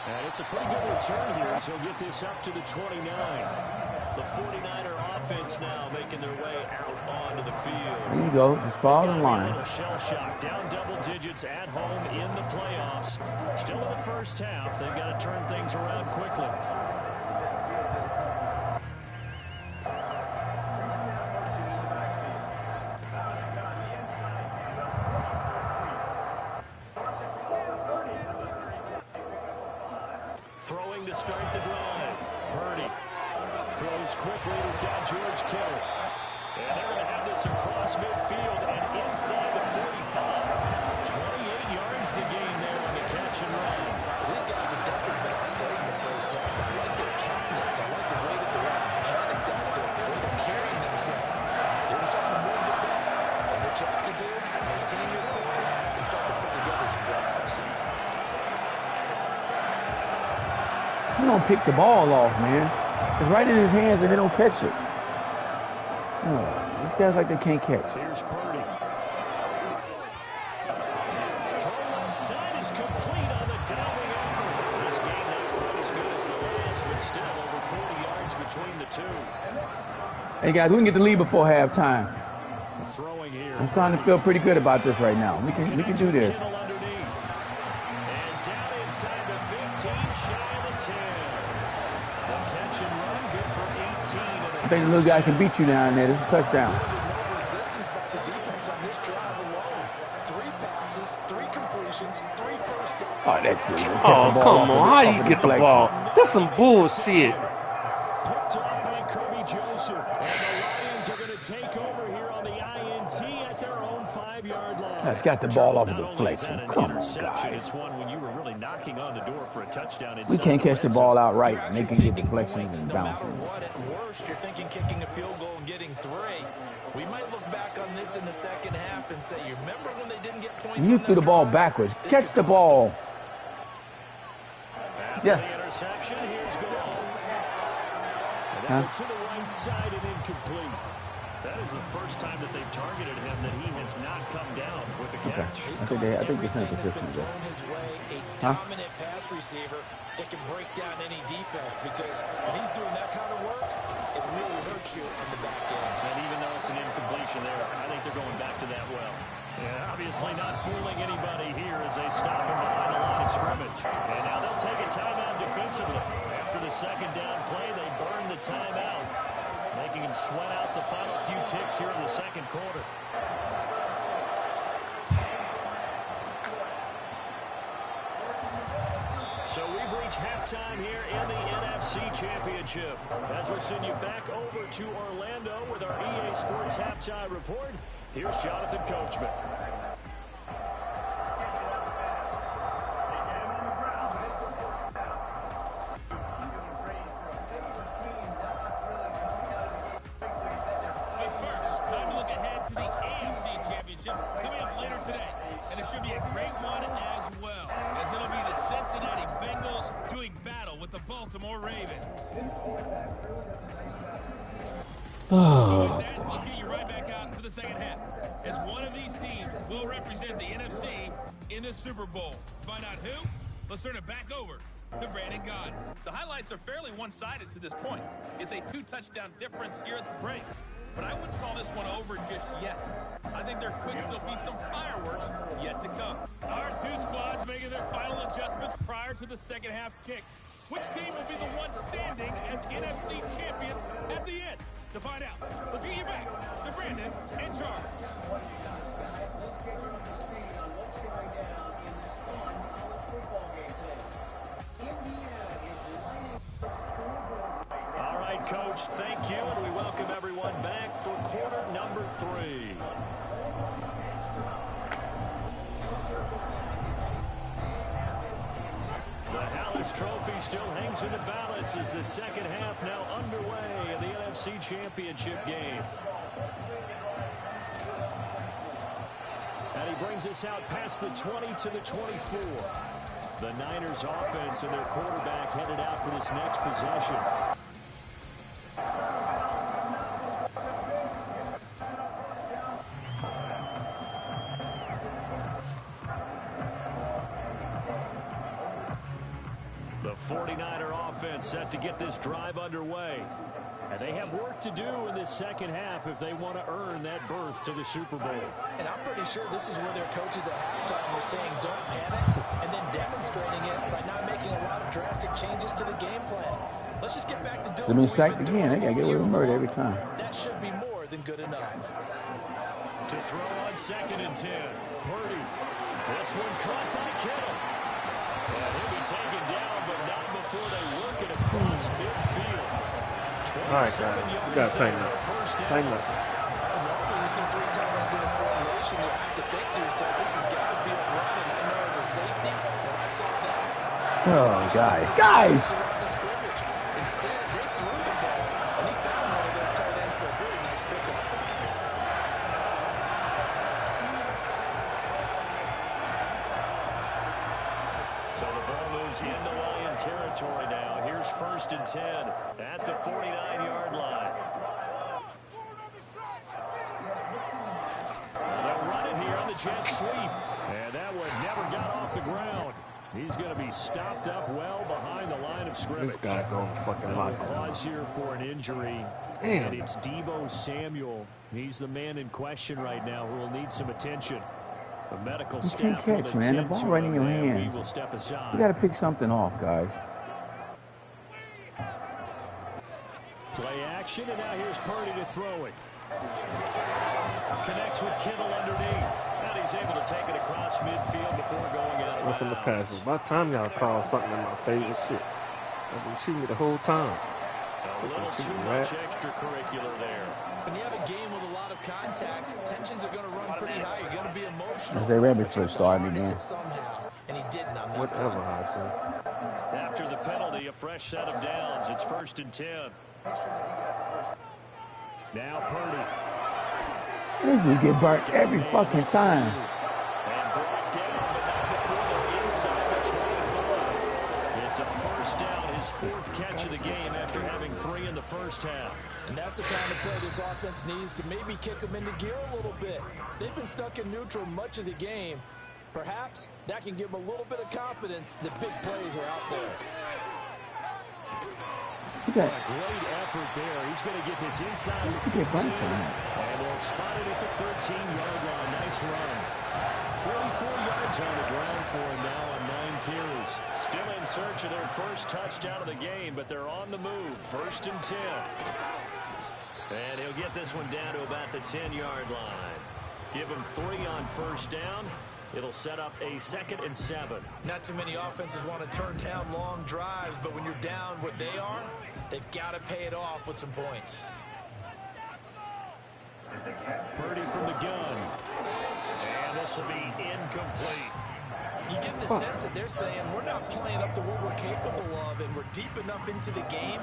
And it's a pretty good return here as he'll get this up to the 29. The 49er offense now making their way out onto the field. There you go. Just follow the line. Shell shock, down double digits at home in the playoffs. Still in the first half. They've got to turn things around quickly. Throwing to start the drive. Purdy throws quickly. He's got George Kittle. And they're going to have this across midfield and inside the 45. 28 yards the gain there on the catch and run. These guys have definitely been outplayed in the first half. I like their countenance. I like the way that they're panicked out there, the way they're carrying themselves. They're starting to move the ball. And what you have to do, maintain your poise and start to put together some drives. You don't pick the ball off, man. It's right in his hands and they don't catch it. Oh, these guys like they can't catch. Here's Purdy. Throw left side is complete on the diving effort. This game not quite as good as the last, but still over 40 yards between the two. Hey guys, we can get the lead before halftime. Throwing here. I'm starting to feel pretty good about this right now. We can do this. And down inside the 15, shy of the 10. The catch and run, good for 18. I think the little guy can beat you down there. This is a touchdown. No resistance by the defense on this drive alone. 3 passes, 3 completions, 3 first downs. Oh, that's good. Oh, come on. How you get the ball? That's some bullshit. Picked off by Kirby Joseph. And the Lions are going to take over here on the INT at their own 5-yard line. That's got the ball off Not the only is deflection. that an Come on, interception, guys. it's one when you were really knocking on the door for a touchdown. We can't catch the ball outright, and they can get Kicking deflections points, and no matter bouncing. what, at worst, you're thinking kicking a field goal and getting 3. We might look back on this in the second half and say, you remember when they didn't get points? You on threw the that ball drive? backwards. This Catch could the cost ball. After Yeah. the interception, here's Gould. And Huh? to the right side and incomplete. That is the first time that they've targeted him that he has not come down with a Okay. catch. He's I think they everything sent that's the been 50 there. thrown his way, a Huh? dominant pass receiver that can break down any defense, because when he's doing that kind of work, it really hurts you on the back end. And even though it's an incompletion there, I think they're going back to that well. Yeah, obviously not fooling anybody here as they stop him behind the line of scrimmage. And now they'll take a timeout defensively. After the second down play, they burn the timeout, making him sweat out the final few ticks here in the second quarter. So we've reached halftime here in the NFC Championship. As we send you back over to Orlando with our EA Sports Halftime Report, here's Jonathan Coachman. Time to look ahead to the AFC Championship coming up later today. And it should be a great one as well, as it'll be the Cincinnati Bengals doing battle with the Baltimore Ravens. So with that, let's get you right back out to the second half, as one of these teams will represent the NFC in the Super Bowl. To find out who, let's turn it back over to Brandon Gaudin. The highlights are fairly one-sided to this point. It's a 2-touchdown difference here at the break. But I wouldn't call this one over just yet. I think there could still be some fireworks yet to come. Our two squads making their final adjustments prior to the second half kick. Which team will be the one standing as NFC champions at the end? To find out, let's get you back to Brandon and Charles. All right, Coach, thank you, and we welcome everyone back for quarter number 3. The Hallis Trophy still hangs in the balance as the second half now underway in the NFC Championship game. And he brings us out past the 20 to the 24. The Niners offense and their quarterback headed out for this next possession. The 49er offense set to get this drive underway. And they have work to do in this second half if they want to earn that berth to the Super Bowl. And I'm pretty sure this is where their coaches at halftime were saying don't panic, and then demonstrating it by not making a lot of drastic changes to the game plan. Let's just get back to doing They've been sacked again. They got to get rid of Murray every time. That should be more than good enough. To throw on 2nd and 10. Purdy. This one caught by Kittle. And he'll be taken down, but not before they work it across midfield. All right, guys. We got to tighten up. Tighten up. Normally you see 3 tight ends in a formation, you have to think to yourself, this has got to be a run, and I know as a safety, when I saw that. Oh, guys. Instead, they threw the ball, and he found one of those tight ends for a very nice pickup. So the ball moves into Lion territory now. Here's 1st and 10 at the 49-yard line. They'll run it here on the jet sweep. And that one never got off the ground. He's going to be stopped up well behind the line of scrimmage. This guy going fucking lock. Pause here for an injury. Damn. And it's Deebo Samuel. He's the man in question right now who will need some attention. The medical You can't staff will catch, man. The attend ball to right in him, your and hands. we will step aside. You got to pick something off, guys. Play action, and now here's Purdy to throw it. Connects with Kittle underneath. And he's able to take it across midfield before going out of What's in the bounds. passes? By the time y'all call something in my favorite shit. I've been cheating the whole time. A little too much extracurricular there. When you have a game with a lot of contact, tensions are going to run pretty high. You're going to be emotional. As they rabbit foot starting again. Somehow, and he didn't on that Whatever, play. Hudson. After the penalty, a fresh set of downs. It's 1st and 10. Now Purdy. This will get burnt every fucking time. And brought down, but not before they're inside the 25. It's a 1st down, his 4th catch of the game after having 3 in the first half. And that's the kind of play this offense needs to maybe kick them into gear a little bit. They've been stuck in neutral much of the game. Perhaps that can give them a little bit of confidence that big plays are out there. Okay. A great effort there. He's going to get this inside the Okay, 15. fine. And they'll spot it at the 13-yard line. Nice run. 44 yards on the ground for him now on 9 carries. Still in search of their first touchdown of the game, but they're on the move. 1st and 10. And he'll get this one down to about the 10-yard line. Give him 3 on 1st down. It'll set up a 2nd and 7. Not too many offenses want to turn down long drives, but when you're down what they are, they've got to pay it off with some points. Purdy from the gun. And this will be incomplete. You get the sense that they're saying we're not playing up to what we're capable of, and we're deep enough into the game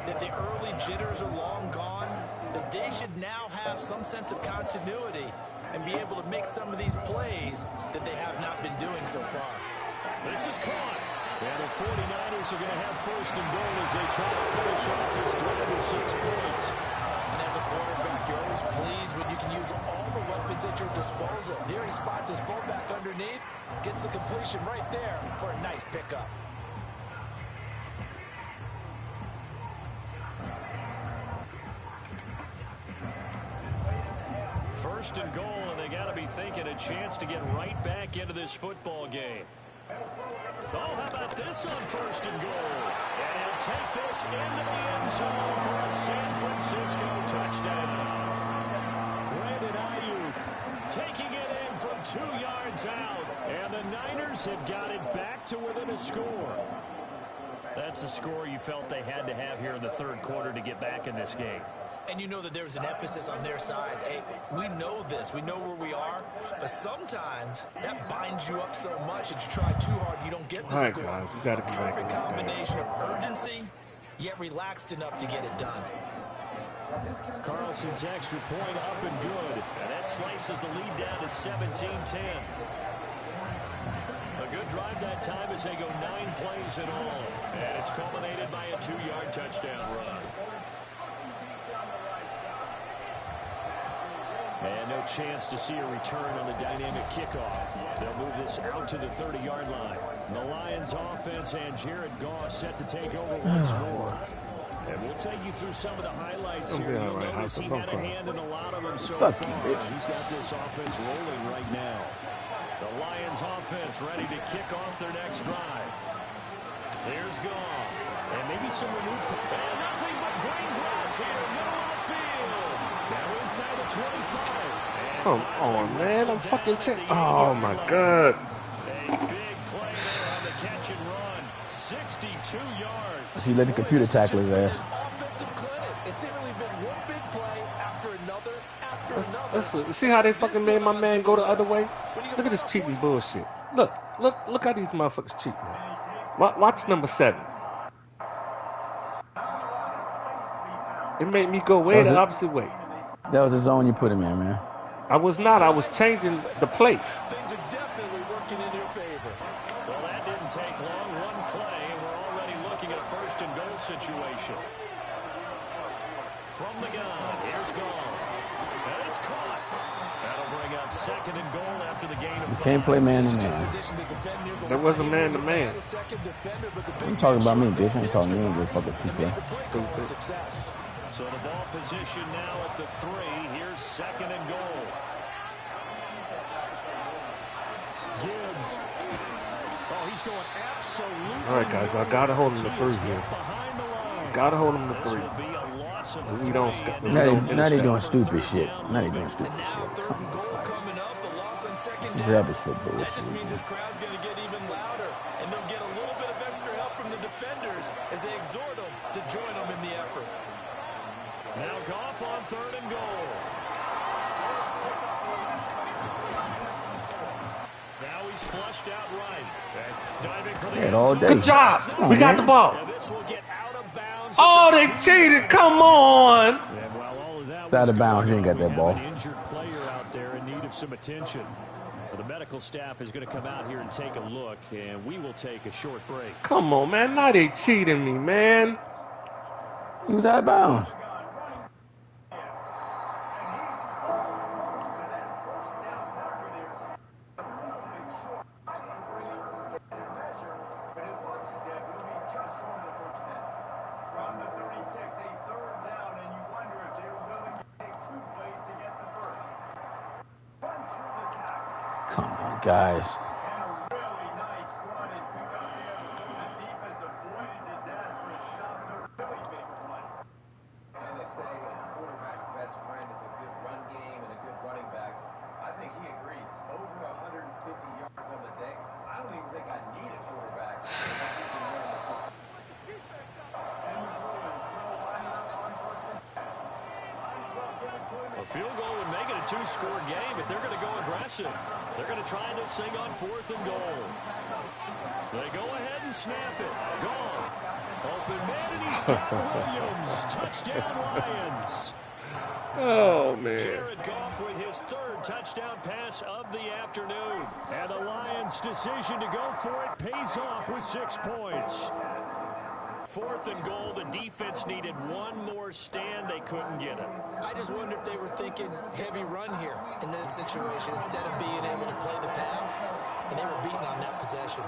that the early jitters are long gone, that they should now have some sense of continuity and be able to make some of these plays that they have not been doing so far. This is caught. And the 49ers are going to have 1st and goal as they try to finish off this drive with 6 points. And as a quarterback, you're always pleased when you can use all the weapons at your disposal. Here he spots his fullback underneath, gets the completion right there for a nice pickup. First and goal, and they got to be thinking a chance to get right back into this football game. Oh, how about this on 1st and goal? And he'll take this into the end zone for a San Francisco touchdown. Brandon Ayuk taking it in from yards out, and the Niners have got it back to within a score. That's a score you felt they had to have here in the third quarter to get back in this game. And you know that there's an emphasis on their side. Hey, we know this. We know where we are. But sometimes that binds you up so much that you try too hard, you don't get the score. Guys, you gotta be back in Perfect this combination of urgency, yet relaxed enough to get it done. Carlson's extra point up and good. And that slices the lead down to 17-10. A good drive that time as they go 9 plays in all. And it's culminated by a 2-yard touchdown run. And no chance to see a return on the dynamic kickoff. They'll move this out to the 30-yard line. The Lions offense and Jared Goff set to take over once more. And we'll take you through some of the highlights here. You'll notice he had a hand in a lot of them so far. He's got this offense rolling right now. The Lions offense ready to kick off their next drive. There's Goff. And maybe some renewed. And nothing but green grass here. Middle of the field. Now inside the 25. Come on, man. I'm fucking checking. Oh, my God. A big play there on the catch and run. 62 yards. He let the computer tackle his ass. Offensive clinic. It's seemingly been one big play after another after another. See how they fucking made my man go the other way? Look at this cheating bullshit. Look how these motherfuckers cheat, man. Watch number 7. It made me go way the opposite way. That was the zone you put him in, man. I was not. I was changing the play. Things are definitely working in your favor. Well, that didn't take long. One play, and we're already looking at a first-and-goal situation. From the gun, here's Goff. And it's caught. That'll bring up second and goal after the gain of 5. You can't play man-to-man. There wasn't man-to-man. I'm talking about me, bitch. I'm talking to you. You fucking people. So the ball position now at the 3. Here's second and goal. Gibbs. Oh, he's going absolutely. All right, guys. I gotta hold him to 3 here. Gotta hold him to 3. We don't. Now they doing stupid shit. Now they doing stupid And now shit. third and goal coming up. The loss on second down. Rubbish football. That just means this crowd's going to get even louder, and they'll get a little bit of extra help from the defenders as they exhort them to join them in the effort. Now Goff on third and goal. Now he's flushed out right. And diving for the Yeah, all day. Good job. We got the ball. Now this will get out of bounds. Oh, they cheated. Come on. And while all of that It's out of bounds. You ain't got that ball. an injured player out there in need of some attention. Well, the medical staff is going to come out here and take a look, and we will take a short break. Come on, man. Now they cheating me, man. He was out of bounds. Come on, guys. A field goal would make it a 2-score game, but they're going to go aggressive. They're going to try this thing on 4th and goal. They go ahead and snap it. Gone. Open man, and he's got Williams. Touchdown, Lions. Oh, man. Jared Goff with his 3rd touchdown pass of the afternoon. And the Lions' decision to go for it pays off with 6 points. 4th and goal, the defense needed one more stand. They couldn't get it. I just wonder if they were thinking heavy run here in that situation instead of being able to play the pass, and they were beaten on that possession.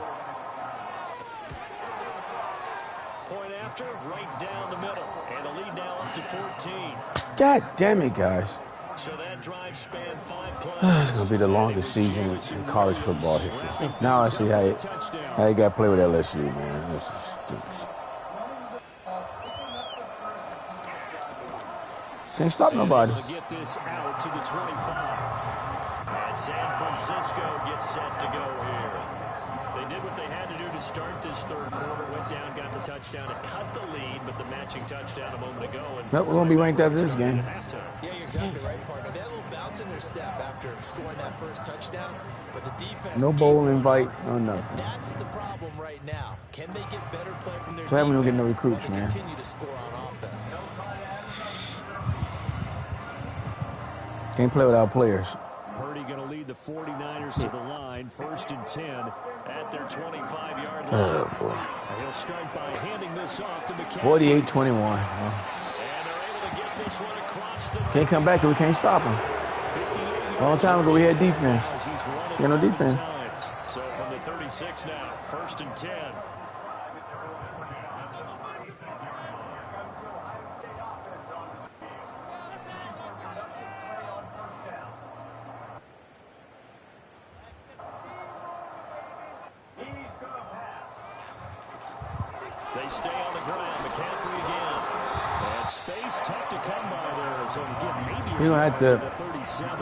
Point after, right down the middle. And the lead now up to 14. God damn it, guys. So that drive spanned 5 plays. It's going to be the longest season in college football history. Now I see how you got to play with LSU, man. This is stupid. Can't stop nobody. Get this out to the 25. And And San Francisco gets set to go here. They did what they had to do to start this third quarter. Went down, got the touchdown to cut the lead, but the matching touchdown a moment ago. And nope, we're going to be ranked after this game. Yeah, you're exactly right, partner. They had a little bounce in their step after scoring that first touchdown, but the defense... No bowl invite, no nothing. That's the problem right now. Can they get better play from their defense? We don't get no recruits, man. Continue to score on offense. Can't play without players. Purdy going to lead the 49ers to the line, 1st and 10 at their 25-yard line. Oh, boy. And he'll start by handing this off to McCaffrey. 48-21. And they're able to get this one across the... Can't come back because we can't stop him. A long time ago we had defense. We had no defense. So from the 36 now, 1st and 10. They stay on the ground. McCaffrey again. And space tough to come by there. So maybe you don't have to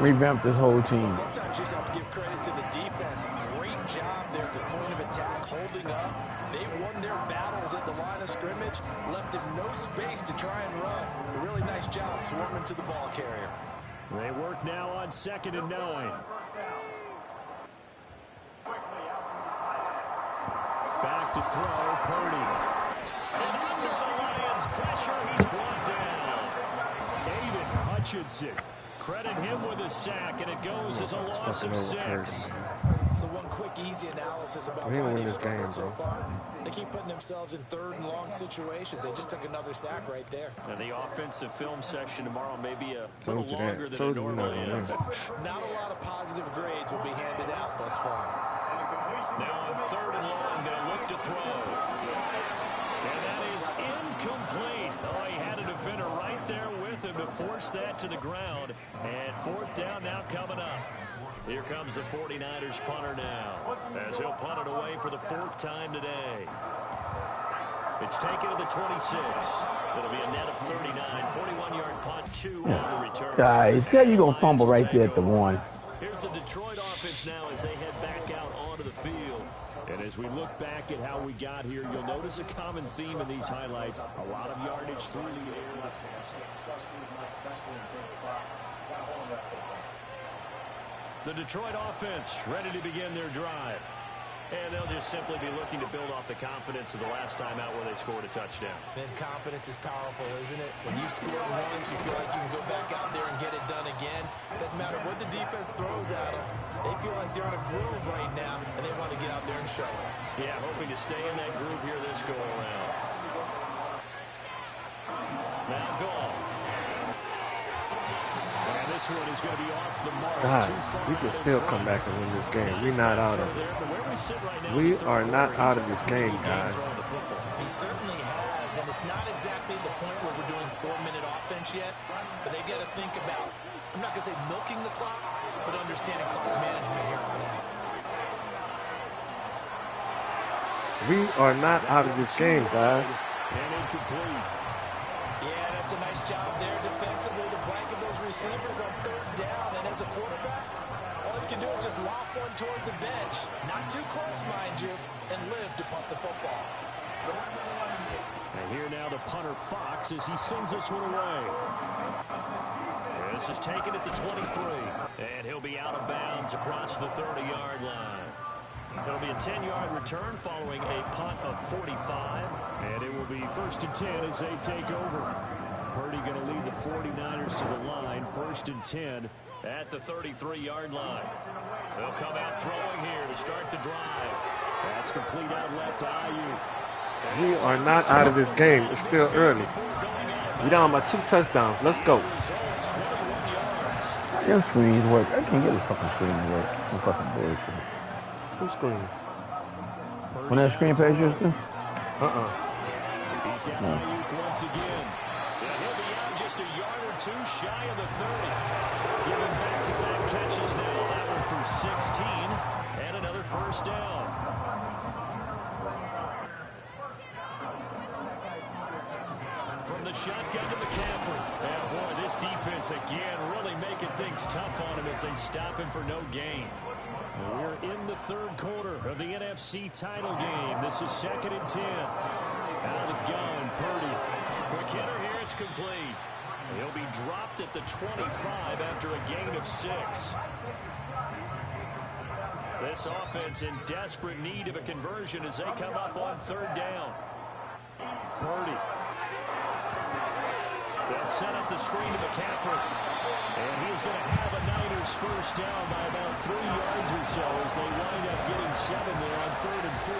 revamp this whole team. Sometimes you just have to give credit to the defense. Great job there at the point of attack, holding up. They won their battles at the line of scrimmage, left them no space to try and run. A really nice job swarming to the ball carrier. They work now on 2nd and 9. Back to throw, Purdy. And under the Lions' pressure, he's brought down. Aiden Hutchinson. Credit him with a sack, and it goes as a loss of 6. So one quick, easy analysis about why they've struggled so far. They keep putting themselves in 3rd and long situations. They just took another sack right there. And the offensive film session tomorrow may be a little longer than it normally is. Not a lot of positive grades will be handed out thus far. Now on 3rd and long, they'll look to throw. And that is incomplete. Oh, he had a defender right there with him to force that to the ground. And 4th down now coming up. Here comes the 49ers punter now, as he'll punt it away for the 4th time today. It's taken to the 26. It'll be a net of 39. 41-yard punt, 2 on the return. Guys, how you going to fumble right there at the 1? Here's the Detroit offense now as they head back out onto the field. And as we look back at how we got here, you'll notice a common theme in these highlights. A lot of yardage through the air. The Detroit offense ready to begin their drive. And they'll just simply be looking to build off the confidence of the last time out where they scored a touchdown. Then confidence is powerful, isn't it? When you score once, you feel like you can go back out there and get it done again. Doesn't matter what the defense throws at them. They feel like they're in a groove right now, and they want to get out there and show it. Yeah, hoping to stay in that groove here this go-around. Now Goff. And this one is going to be off the mark. God, we can still come back and win this game. We're not out of it. We are not out of this game, guys. He certainly has, and it's not exactly the point where we're doing 4-minute offense yet, but they've got to think about, I'm not going to say milking the clock, but understanding clock management here on out. We are not out of this game, guys. And incomplete. Yeah, that's a nice job there defensively to blanket those receivers on 3rd down. And as a quarterback, all you can do is just loft one toward the bench. Not too close, mind you, and live to punt the football. And here now the punter Fox as he sends this one away. This is taken at the 23. And he'll be out of bounds across the 30-yard line. It'll be a 10-yard return following a punt of 45. And it will be 1st and 10 as they take over. Purdy going to lead the 49ers to the line. 1st and 10 at the 33-yard line. They'll come out throwing here to start the drive. That's complete out left to Ayuk. We are not out of this game. It's still early. We're down by 2 touchdowns. Let's go. Them screens work. I can't get this fucking screen to work. I'm fucking bullshit. Who screens? When that screen page used to? He's got Ayuk once again. And he'll be out just a yard or 2 shy of the 30. Giving back-to-back catches now. That one for 16. And another 1st down. From the the shotgun to McCaffrey. And boy, this defense again really making things tough on him as they stop him for no gain. We're in the third quarter of the NFC title game. This is 2nd and 10. Out of the gun, Purdy. Quick hitter here, it's complete. He'll be dropped at the 25 after a gain of 6. This offense in desperate need of a conversion as they come up on 3rd down. Purdy. They'll set up the screen to McCaffrey. And he's going to have a Niners first down by about 3 yards or so as they wind up getting 7 there on 3rd and 4.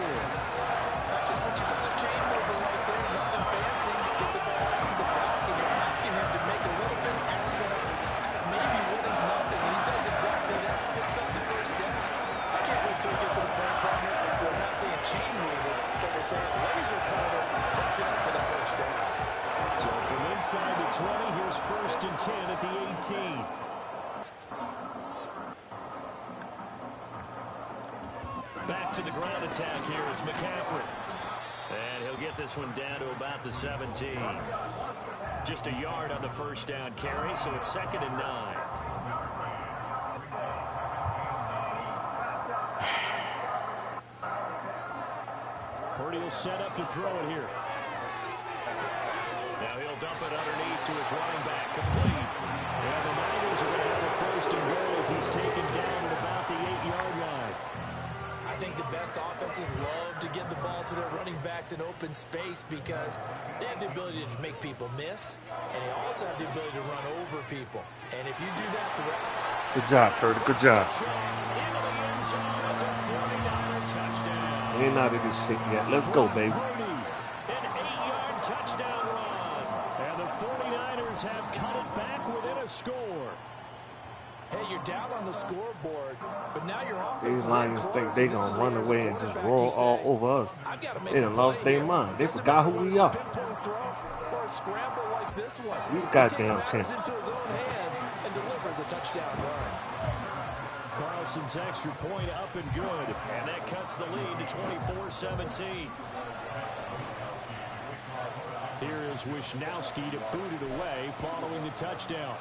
That's just what you call a chain mover right there. Nothing fancy. Get the ball out to the back, and you're asking him to make a little bit extra out of maybe what is nothing. And he does exactly that. Picks up the first down. I can't wait till we get to the point, partner. We're not saying chain mover, but we're saying laser pointer picks it up for the first down. So from inside the 20, here's 1st and 10 at the 18. Back to the ground attack here is McCaffrey. And he'll get this one down to about the 17. Just a yard on the first down carry, so it's 2nd and 9. Purdy will set up to throw it here. Now he'll dump it underneath to his running back, complete. And the Niners are going to have a 1st and goal as he's taken down at about the 8-yard line. I think the best offenses love to get the ball to their running backs in open space because they have the ability to make people miss, and they also have the ability to run over people. And if you do that throughout... Good job, Purdy. Good job. We ain't out of this shit yet. Let's go, baby. An 8-yard touchdown run. And the 49ers have cut it back within a score. Hey, you're down on the scoreboard, but now your These offense Lions think they gonna run away and just roll all over us. They done lost their mind. They forgot who we are. We goddamn chance. Carlson's extra point up and good, and that cuts the lead to 24-17. Here is Wisnowski to boot it away following the touchdown.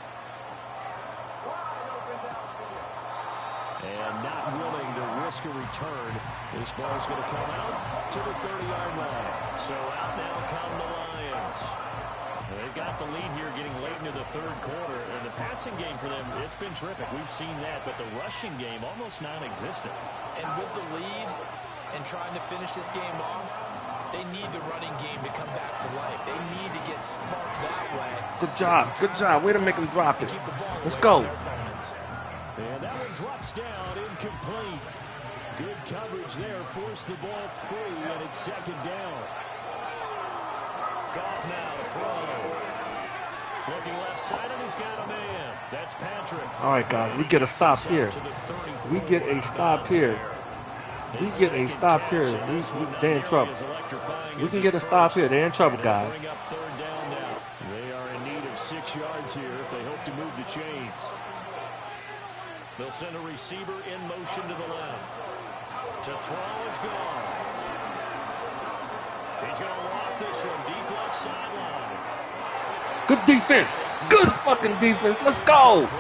And not willing to risk a return. This ball's going to come out to the 30-yard line. So out now come the Lions. They've got the lead here getting late into the third quarter. And the passing game for them, it's been terrific. We've seen that. But the rushing game, almost non-existent. And with the lead and trying to finish this game off, they need the running game to come back to life. They need to get sparked that way. Good job. Good job. Way to make them drop it. Let's go. And that one drops down, incomplete. Good coverage there, forced the ball free, and it's 2nd down. Goff now to throw. Looking left side, and he's got a man. That's Patrick. All right, guys, we get a stop here. We get a stop here. We get a stop here. They're in trouble. We can get a stop here. They're in trouble, guys. They are in need of 6 yards here if they hope to move the chains. They'll send a receiver in motion to the left. To throw is gone. He's going to loft this one deep left sideline. Good defense. Good fucking defense. Let's go.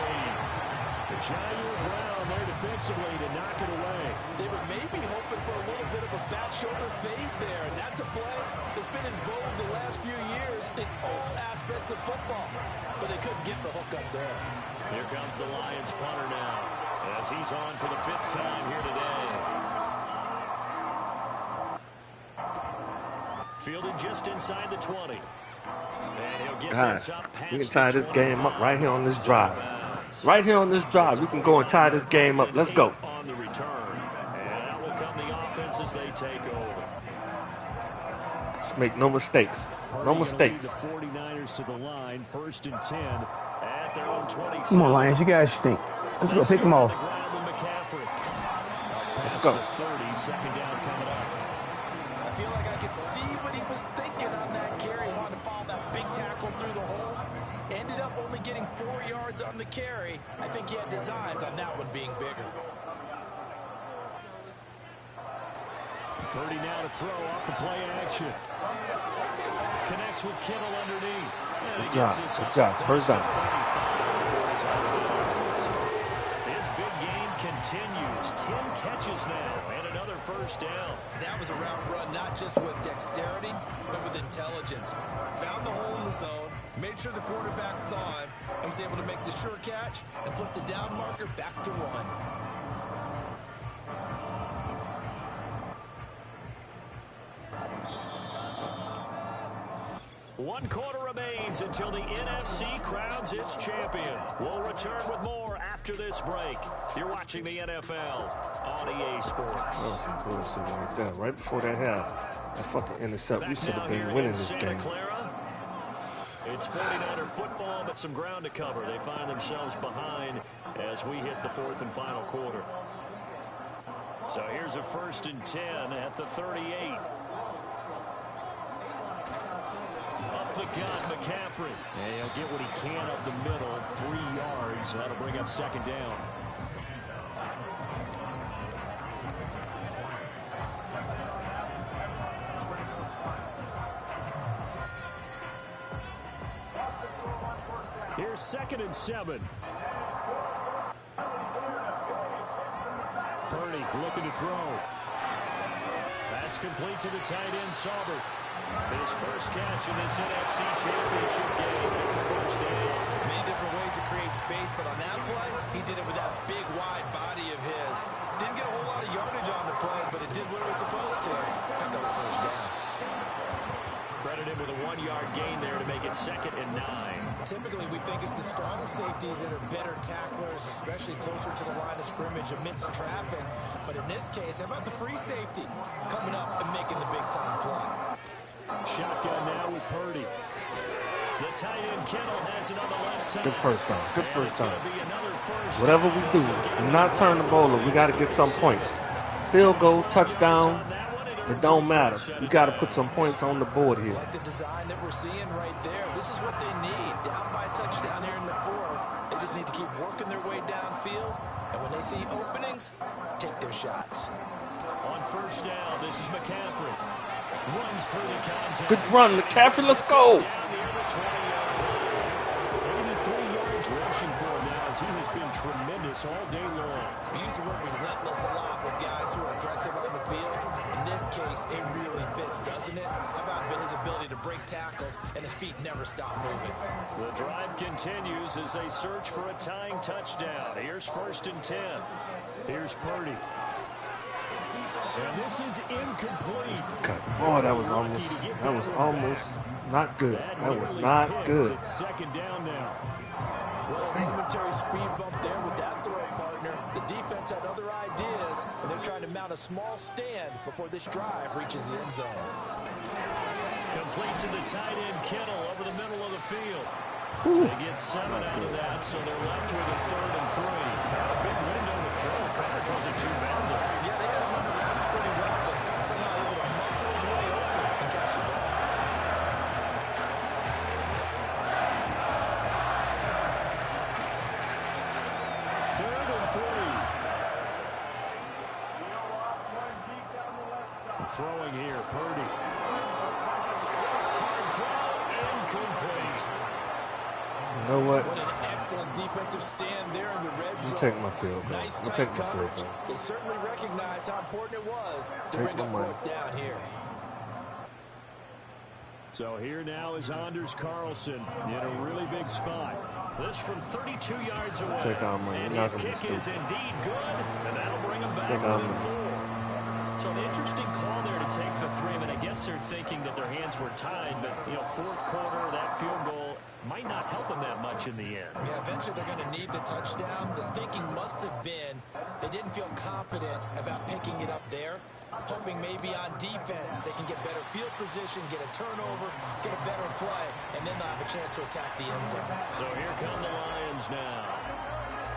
Jair Brown there defensively to knock it away. They were maybe hoping for a little bit of a back shoulder fade there, and that's a play that's been in vogue the last few years in all aspects of football. But they couldn't get the hook up there. Here comes the Lions punter now as he's on for the 5th time here today. Fielded just inside the 20. And he'll get this up past we can tie this game up right here on this drive. Right here on this drive, we can go and tie this game up. Let's go. On the return. And out will come the offense as they take over. Just make no mistakes. No mistakes. The 49ers to the line, 1st and 10 at their own 27. Come on, Lions, you guys stink. Let's go, pick them off. Let's go. 30, 2nd down coming up. I feel like I could see what he was thinking on that carry. He wanted to follow that big tackle through the hole. Ended up only getting 4 yards on the carry. I think he had designs on that one being bigger. Purdy now to throw off the play action. Connects with Kittle underneath. Good job. First down. His big game continues. 10 catches now and another first down. That was a route run, not just with dexterity, but with intelligence. Found the hole in the zone, made sure the quarterback saw him, and was able to make the sure catch and flip the down marker back to 1. One quarter remains until the NFC crowns its champion. We'll return with more after this break. You're watching the NFL on EA Sports. Oh, some bullshit like that. Right before that half, that fucking intercept. We should have been winning this game. It's 49er football, but some ground to cover. They find themselves behind as we hit the 4th and final quarter. So here's a 1st and 10 at the 38. Up the gut, McCaffrey. And he'll get what he can up the middle, 3 yards. That'll bring up 2nd down. Here's 2nd and 7. Purdy looking to throw. That's complete to the tight end, Saubert. His first catch in this NFC Championship game. It's a first down. Many different ways to create space, but on that play, he did it with that big, wide body of his. Didn't get a whole lot of yardage on the play, but it did what it was supposed to. Picked up a first down. Credit him with a 1-yard gain there to make it 2nd and 9. Typically, we think it's the strong safeties that are better tacklers, especially closer to the line of scrimmage amidst traffic. But in this case, how about the free safety coming up and making the big-time play? Shotgun now with Purdy. The tight end Kittle has it on the left side. Good first down. Good first down. Whatever we do, do not turn the ball over. We got to get some points. Field goal, touchdown. It don't matter. We got to put some points on the board here. Like the design that we're seeing right there. This is what they need. Down by a touchdown here in the 4th. They just need to keep working their way downfield. And when they see openings, take their shots. On first down, this is McCaffrey. Runs through the contact. Good run, McCaffrey. Let's go. 83 yards rushing for him now as he has been tremendous all day long. We use the word relentless a lot with guys who are aggressive on the field. In this case, it really fits, doesn't it? How about his ability to break tackles and his feet never stop moving? The drive continues as they search for a tying touchdown. Here's 1st and 10. Here's Purdy. And this is incomplete. Oh, that was almost not good. That was not good. It's 2nd down now. Well, a momentary speed bump there with that throw partner. The defense had other ideas, and they're trying to mount a small stand before this drive reaches the end zone. Complete to the tight end Kittle over the middle of the field. Ooh. They get 7 out of that, so they're left with a 3rd and 3. A big window to throw. Carter wasn't too bad there. Yeah, they had him under wraps pretty well, but somehow able to muscle his way open and catch the ball. Throwing here, Purdy. Hard throw, incomplete. You know what? What an excellent defensive stand there in the red zone. I'm taking my field goal. Nice I'm tight taking my coverage. field goal. They certainly recognized how important it was to Take bring my up money. 4th down here. So here now is Anders Carlson in a really big spot. This from 32 yards away. Take our money. And You're his not gonna be kick is stupid. indeed good, and that'll bring him back Take our within money. 4. So an interesting call there to take the 3. I mean, I guess they're thinking that their hands were tied, but, 4th quarter, that field goal might not help them that much in the end. Yeah, eventually they're going to need the touchdown. The thinking must have been they didn't feel confident about picking it up there, hoping maybe on defense they can get better field position, get a turnover, get a better play, and then they'll have a chance to attack the end zone. So here come the Lions now.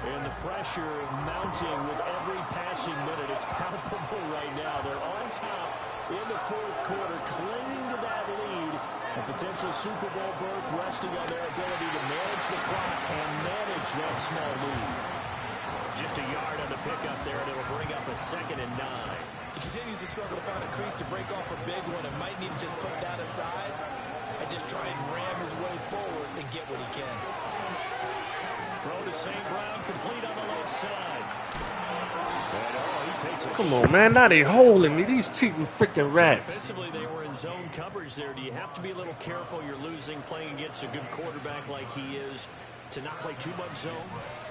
And the pressure mounting with every passing minute. It's palpable right now. They're on top in the 4th quarter, clinging to that lead. A potential Super Bowl berth resting on their ability to manage the clock and manage that small lead. Just a yard on the pickup there, and it'll bring up a 2nd and 9. He continues to struggle to find a crease to break off a big one and might need to just put that aside and just try and ram his way forward and get what he can. Throw to St. Brown, complete on the left side. He takes Come on, man. Now they holding me. These cheating freaking rats. Defensively, they were in zone coverage there. Do you have to be a little careful? You're losing playing against a good quarterback like he is to not play too much zone?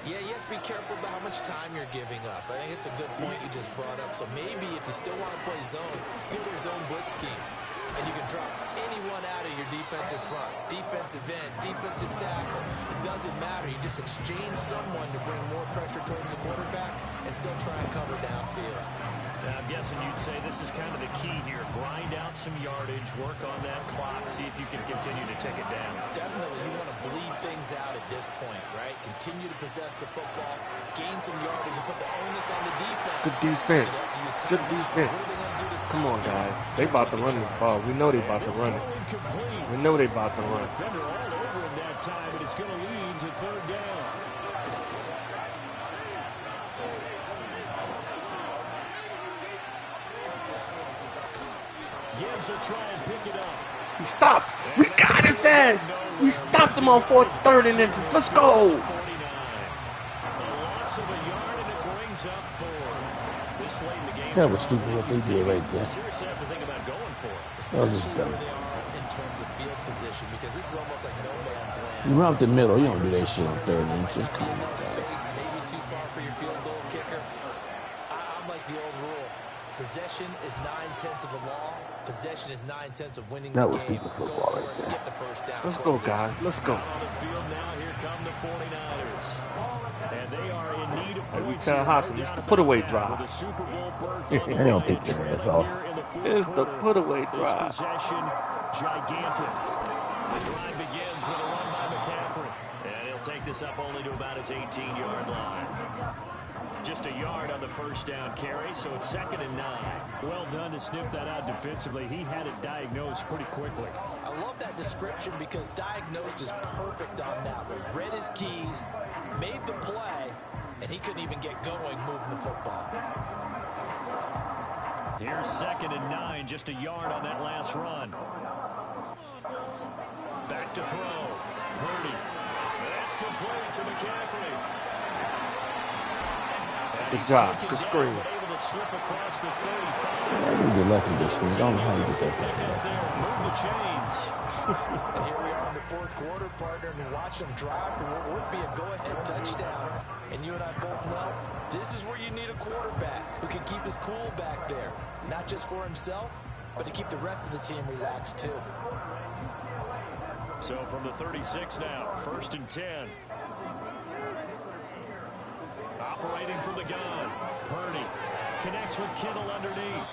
Yeah, you have to be careful about how much time you're giving up. I think it's a good point you just brought up. So maybe if you still want to play zone, you can do a zone blitz scheme. And you can drop anyone out of your defensive front, defensive end, defensive tackle. It doesn't matter. You just exchange someone to bring more pressure towards the quarterback and still try and cover downfield. Now, I'm guessing you'd say this is kind of the key here. Grind out some yardage, work on that clock, see if you can continue to take it down. Definitely, you want to bleed things out at this point, right? Continue to possess the football, gain some yardage, and put the onus on the defense. Good defense. Good defense. Come on, guys. They about to run this ball. We know they about to run it. We know they about to run it. Defender all over him that time, but it's going to lead to third down. Gibbs will try and pick it up. He stopped. We got his ass. We stopped him on third and inches. Let's go. 49. A loss of a yard, and it brings up 4. This late in the game. That was stupid what they did right there. Seriously have to think about going for it. That was just dumb. Where they are in terms of field position, because this is almost like no man's land. You run up the middle, you don't do that shit on third and inches. Come on, Enough guys. space, maybe too far for your field goal kicker. I'm like the old rule. Possession is 9/10 of the law. Possession is 9/10 of winning That the was game. stupid Go football for right it, there. get the first down. Let's go, guys. Let's go. On the field now, here come the 49ers. And they are in need of Hey, we points. tell here, Hobson, no it's the doubt put-away about that. drive. With a Super Bowl berth They on the don't line, take their ass trailing off. here in the fourth It's the quarter. put-away This drive. possession, gigantic. The drive begins with a run by McCaffrey. And he'll take this up only to about his 18-yard line. Just a yard on the first down carry, so it's 2nd and 9. Well done to sniff that out defensively. He had it diagnosed pretty quickly. I love that description because diagnosed is perfect on that one. Read his keys, made the play, and he couldn't even get going moving the football. Here's 2nd and 9, just a yard on that last run. Back to throw. Purdy. That's complete to McCaffrey. Good job. Good screen. Able to slip across the 35. You get lucky this week. I don't know how you get that Pick fucking up lucky. there. Move the chains. And here we are in the fourth quarter, partner, and watch them drive for what would be a go-ahead touchdown. And you and I both know this is where you need a quarterback who can keep his cool back there. Not just for himself, but to keep the rest of the team relaxed too. So from the 36 now, 1st and 10. Operating from the gun. Purdy connects with Kittle underneath.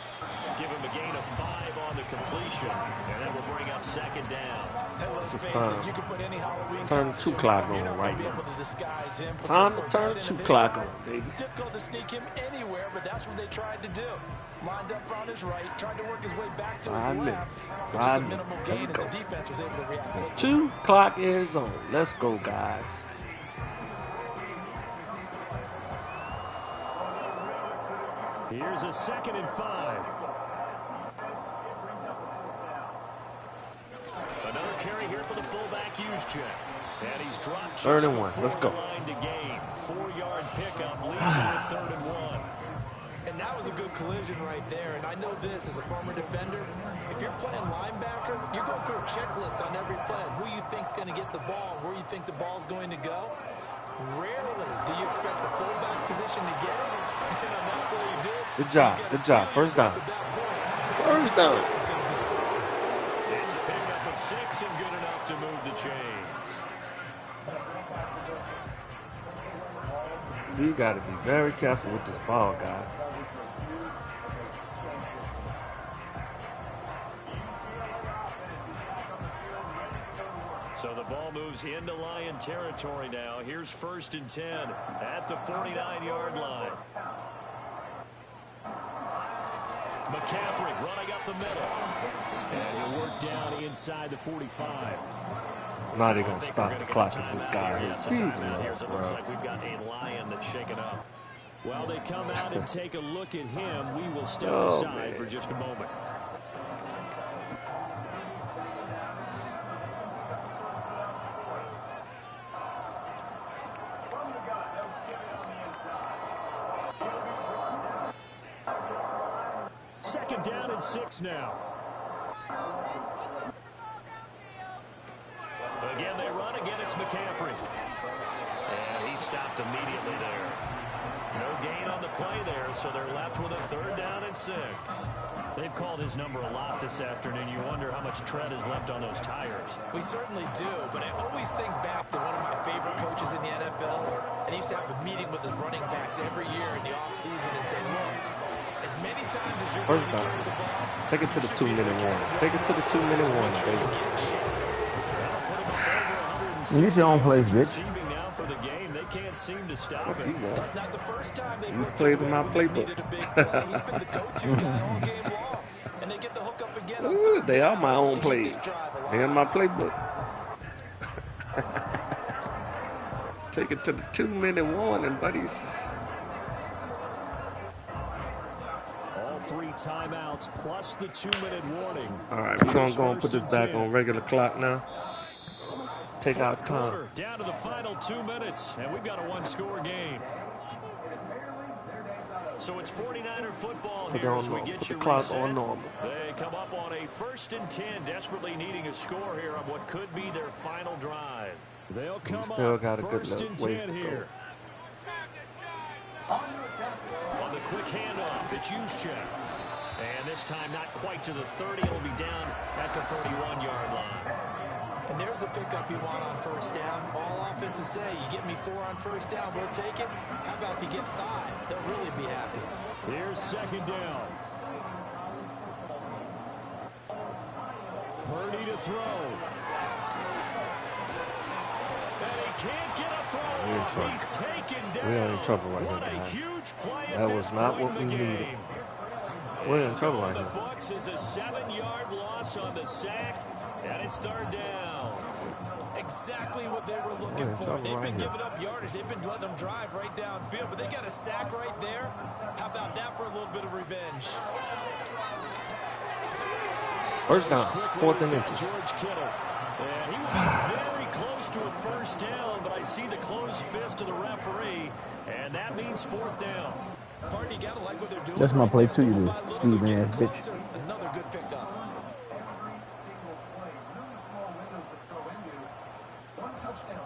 Give him a gain of 5 on the completion. And that will bring up 2nd down. Hey, let's This is face time. it, you can put any Halloween Turn costume 2 clock on, you're on not right gonna be now. able to disguise him from Time to just turn going 2 tight clock end. on, baby. Difficult to sneak him anywhere, but that's what they tried to do. Lined up on his right, tried to work his way back to his 5 left. minutes. But just a 5 minimal minutes. There gain we as go. the defense was able to react quickly. 2 clock is on. Let's go, guys. Here's a 2nd and 5. Another carry here for the fullback Juszczyk. And he's dropped 3rd and just 1. Let's go. before the line to gain. 4-yard pickup leads him to 3rd and 1. And that was a good collision right there. And I know this as a former defender. If you're playing linebacker, you're going through a checklist on every play of who you think's going to get the ball, where you think the ball's going to go. Rarely do you expect the fullback position to get it. And on that play, you did. Good job. Good job. First down. First down. It's going to be strong. It's a pickup of 6 and good enough to move the chains. We got to be very careful with this ball, guys. So the ball moves into Lion territory now. Here's 1st and 10 at the 49-yard line. McCaffrey running up the middle. And he'll work down inside the 45. Now they're going to stop the clock with this guy. Yes, a Jeez, timeout here. So it looks bro. like we've got a Lion that's shaken up. While they come out and take a look at him, we will step aside for just a moment. Second down and 6 now. Again, they run. Again, it's McCaffrey. And he stopped immediately there. No gain on the play there, so they're left with a 3rd down and 6. They've called his number a lot this afternoon. You wonder how much tread is left on those tires. We certainly do, but I always think back to one of my favorite coaches in the NFL, and he used to have a meeting with his running backs every year in the offseason and say, look, as many times as you're going to carry the ball, take it to the 2-minute warning. Take it to the 2-minute warning, baby. You need your own place, bitch. Can't seem to stop him. That's not the first time they played in my playbook. He's been the go-to guy all game long. And they get the hook up again. Ooh, they are my own plays. They're in my playbook. Take it to the 2-minute warning, buddies. All 3 timeouts plus the 2-minute warning. All right, we're going to go and put this back on regular clock now. Take out time. Down to the final 2 minutes, and we've got a 1-score game. So it's 49er football here as we get put you the clock reset. on normal. They come up on a 1st and 10, desperately needing a score here on what could be their final drive. They'll come still up got a good 1st and 10 here. On the quick handoff, it's Juszczyk. And this time not quite to the 30. It'll be down at the 31-yard line. And there's the pickup you want on 1st down. All offenses say, you get me 4 on 1st down, we'll take it. How about if you get 5? They'll really be happy. Here's 2nd down. Purdy to throw. And he can't get a throw. He's taken down. We're in trouble right here, guys. Huge play that was not what we needed. We're in trouble right here. The Bucs is a 7-yard loss on the sack, and it's 3rd down. Exactly what they were looking for. They've been giving up yardage. They've been letting them drive right downfield, but they got a sack right there. How about that for a little bit of revenge? 1st down, 4th and inches. George Kittle. And he was very close to a 1st down, but I see the closed fist of the referee, and that means 4th down. Party, you gotta like what they're doing. That's my play too, you Steve ass bitch. Another good pickup.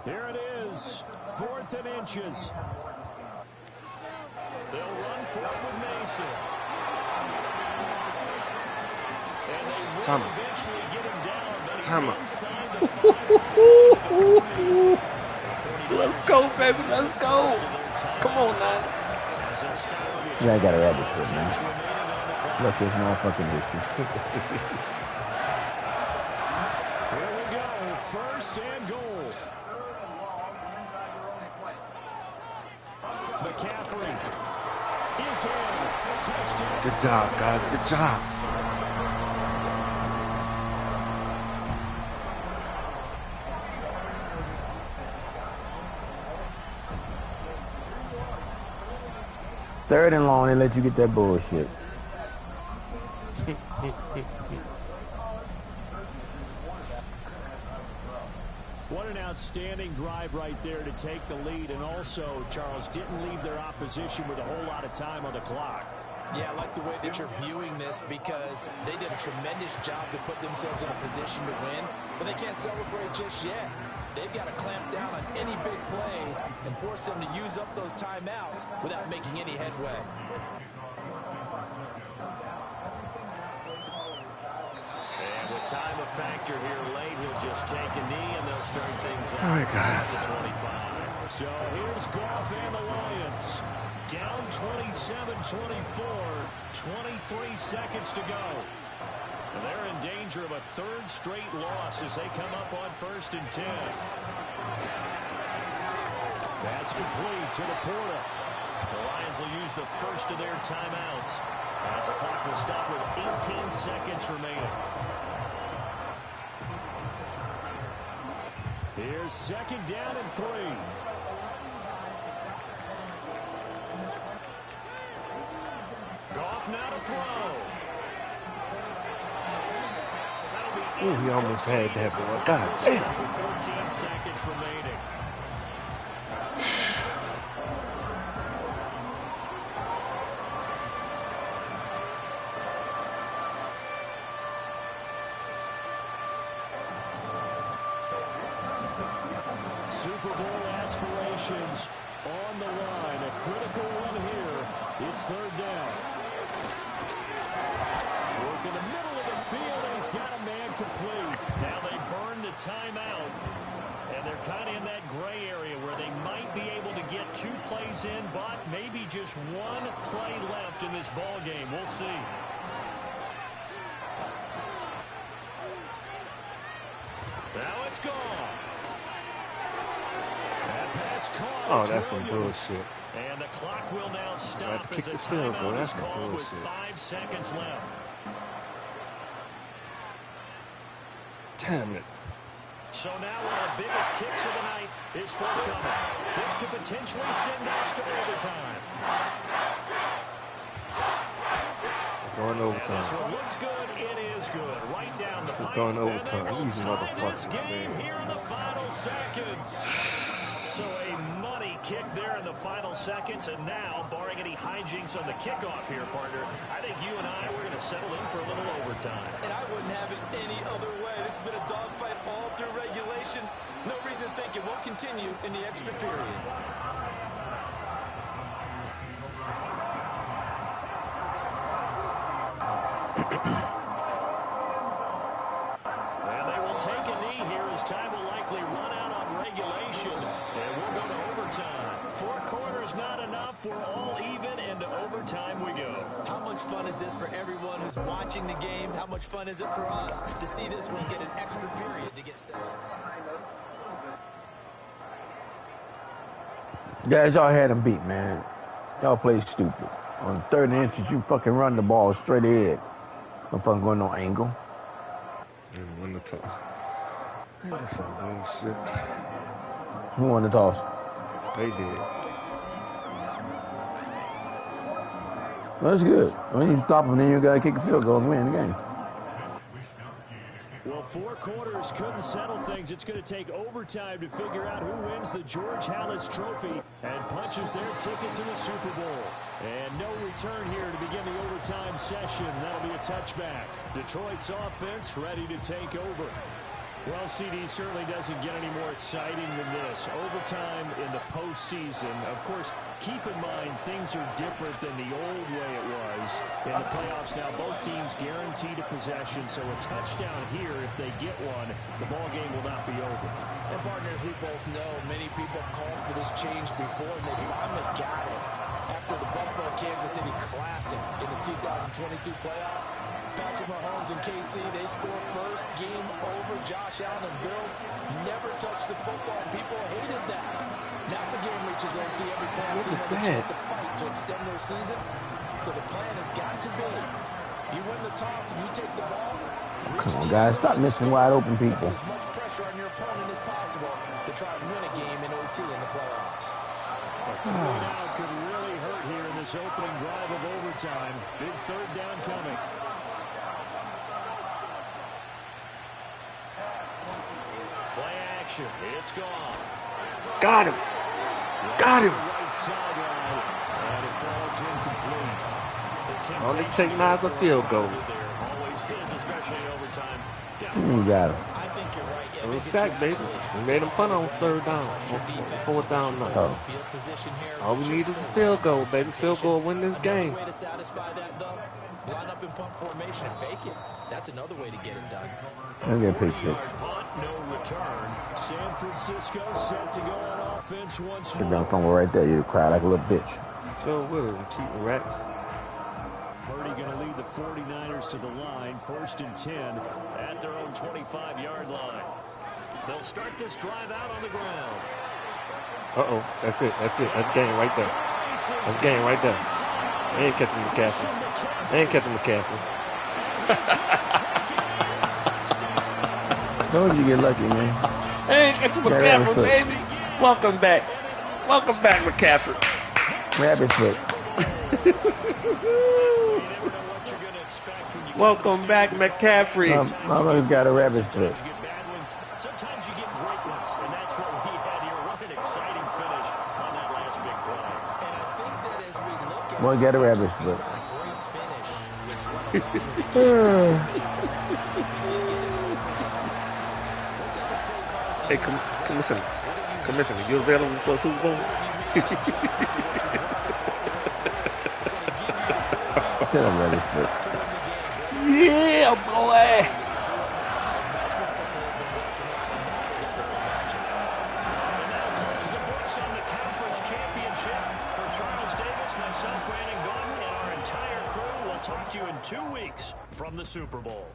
Here it is, 4th and inches. They'll run for it with Mason. And they will eventually get him down, but he's inside the 5. Let's go, baby, let's go. Come on, man. Yeah, I gotta add this shit, man. Look, there's no fucking issue. Here we go, 1st and goal. McCaffrey is in. Touchdown. Good job, guys. Good job. Third and long, they let you get that bullshit. What an outstanding drive right there to take the lead, and also, Charles, didn't leave their opposition with a whole lot of time on the clock. Yeah, I like the way that you're viewing this because they did a tremendous job to put themselves in a position to win, but they can't celebrate just yet. They've got to clamp down on any big plays and force them to use up those timeouts without making any headway. And with time a factor here late, he'll just take a knee and they'll start things out. All right, guys. At the 25. So here's Goff and the Lions. Down 27-24, 23 seconds to go. And they're in danger of a 3rd straight loss as they come up on 1st and 10. That's complete to the Porta. The Lions will use the first of their timeouts as the clock will stop with 18 seconds remaining. Here's 2nd down and 3. Ooh, he almost had that, boy. God damn. 14 seconds remaining. Super Bowl aspirations on the line. A critical one here. It's third down. Work in the middle of the field, and he's got a man complete. Now they burn the timeout, and they're kind of in that gray area where they might be able to get 2 plays in, but maybe just 1 play left in this ball game. We'll see. Now it's gone. Oh, that's some bullshit. And the clock will now stop as a timeout is called with 5 seconds left. Damn it. So now one of the biggest kicks of the night is forthcoming. This to potentially send us to overtime. Going overtime. This one looks good. It is good. Right down the pipe. Going overtime. These motherfuckers, game man. here in the final seconds. So a money kick there in the final seconds, and now, barring any hijinks on the kickoff here, partner, I think you and I, we're going to settle in for a little overtime. And I wouldn't have it any other way. This has been a dogfight all through regulation. No reason to think it won't continue in the extra period. And they will take a knee here as time will likely run out on regulation. And we'll go to overtime. 4 quarters not enough. We're all even, and to overtime we go. How much fun is this for everyone who's watching the game? How much fun is it for us to see this one get an extra period to get set? Guys, y'all had them beat, man. Y'all played stupid. On 3rd and inches, you fucking run the ball straight ahead. No fucking going no angle. Win the toss. Man, that's some bullshit. Who won the toss? They did. Well, that's good. When you stop them, then you got to kick a field goal and win the game. Well, 4 quarters couldn't settle things. It's going to take overtime to figure out who wins the George Halas Trophy and punches their ticket to the Super Bowl. And no return here to begin the overtime session. That'll be a touchback. Detroit's offense ready to take over. Well, CD certainly doesn't get any more exciting than this. Overtime in the postseason. Of course, keep in mind things are different than the old way it was. In the playoffs now, both teams guaranteed a possession, so a touchdown here, if they get one, the ball game will not be over. And partners, we both know many people called for this change before, and they finally got it. After the Buffalo-Kansas City Classic in the 2022 playoffs, Patrick Mahomes and KC, they scored first, game over. Josh Allen and Bills never touched the football. People hated that. Now the game reaches OT. Every playoff team has a chance to fight to extend their season. So the plan has got to be, if you win the toss and you take the ball, come on, guys, stop missing wide open people. As much pressure on your opponent as possible to try and win a game in OT in the playoffs. A 3-down could really hurt here in this opening drive of overtime. Big 3rd down coming. Play action. It's gone. Got him. Got him. Right sideline, and it falls incomplete. All they take now is a field goal. Always is, especially in overtime. You got him. I think you're right. Yeah, It was sack, baby. We made him punt on 3rd down. 4th down now. Oh. Field position here. All we need is a field goal, baby. Field goal win this game. Another way to satisfy that, though, line up in punt formation and fake it. That's another way to get it done. I'll get paid shit. Punt, no return. San Francisco set to go on offense once Get more. down somewhere right there. You cry like a little bitch. So will cheating rats. Purdy going to lead the 49ers to the line, 1st and 10 at their own 25-yard line. They'll start this drive out on the ground. Uh-oh. That's it. That's it. That's game right there. That's game right there. They ain't catching McCaffrey. They ain't catching McCaffrey. Told you get lucky, man. They ain't catching McCaffrey, baby. Welcome back. Welcome back, McCaffrey. Rabbit foot. You never know what you're going to expect when you Welcome back, McCaffrey. Mama's got a rabbit foot. Sometimes you get great ones, and that's what we had here. What an exciting finish on that last big play. And I think that as we look at Boy, got a rabbit foot. Hey, Commissioner, you available for a Super Bowl? Tell him rabbit foot. Yeah, boy. Talk to you in 2 weeks from the Super Bowl.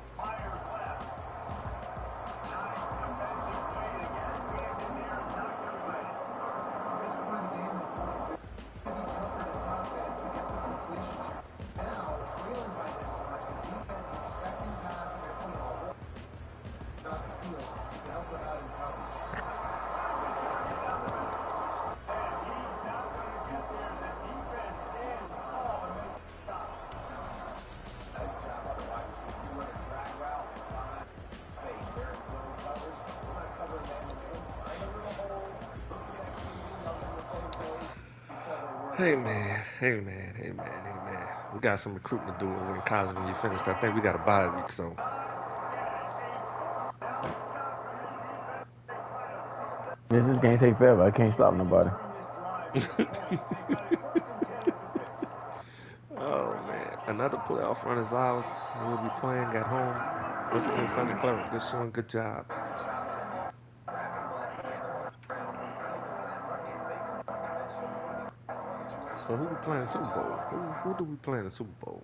Hey man. We got some recruiting to do over in college when you finish. I think we got a bye week, so. This game take forever. I can't stop nobody. Oh man, another playoff run is ours. We'll be playing at home. Let's go Santa Clara. Good showing, good job. So who we playing the Super Bowl? Who do we play in the Super Bowl?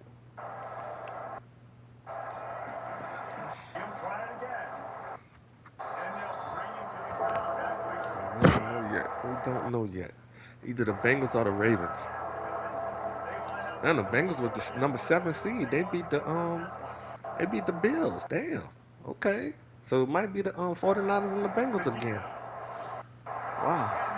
We don't know yet. Either the Bengals or the Ravens. And the Bengals with the number 7 seed. They beat the Bills. Damn. Okay. So it might be the 49ers and the Bengals again. Wow.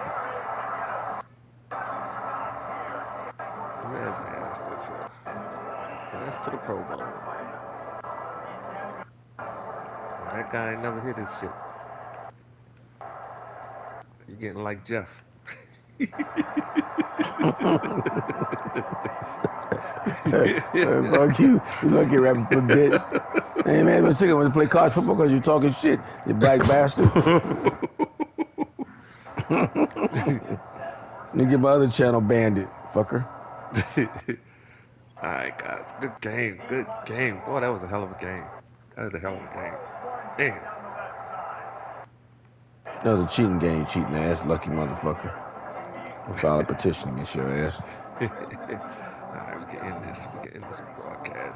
That's to the Pro Bowl. That guy ain't never hit his shit. You getting like Jeff. Fuck you. You lucky rabbit foot bitch. Hey man, I'm sick of when you play college football because you talking shit, you black bastard. You get my other channel bandit, fucker. Alright guys, good game. Boy, that was a hell of a game. Damn. That was a cheating game, cheating ass, lucky motherfucker. I'll file a petition against your ass. Alright, we can end this broadcast.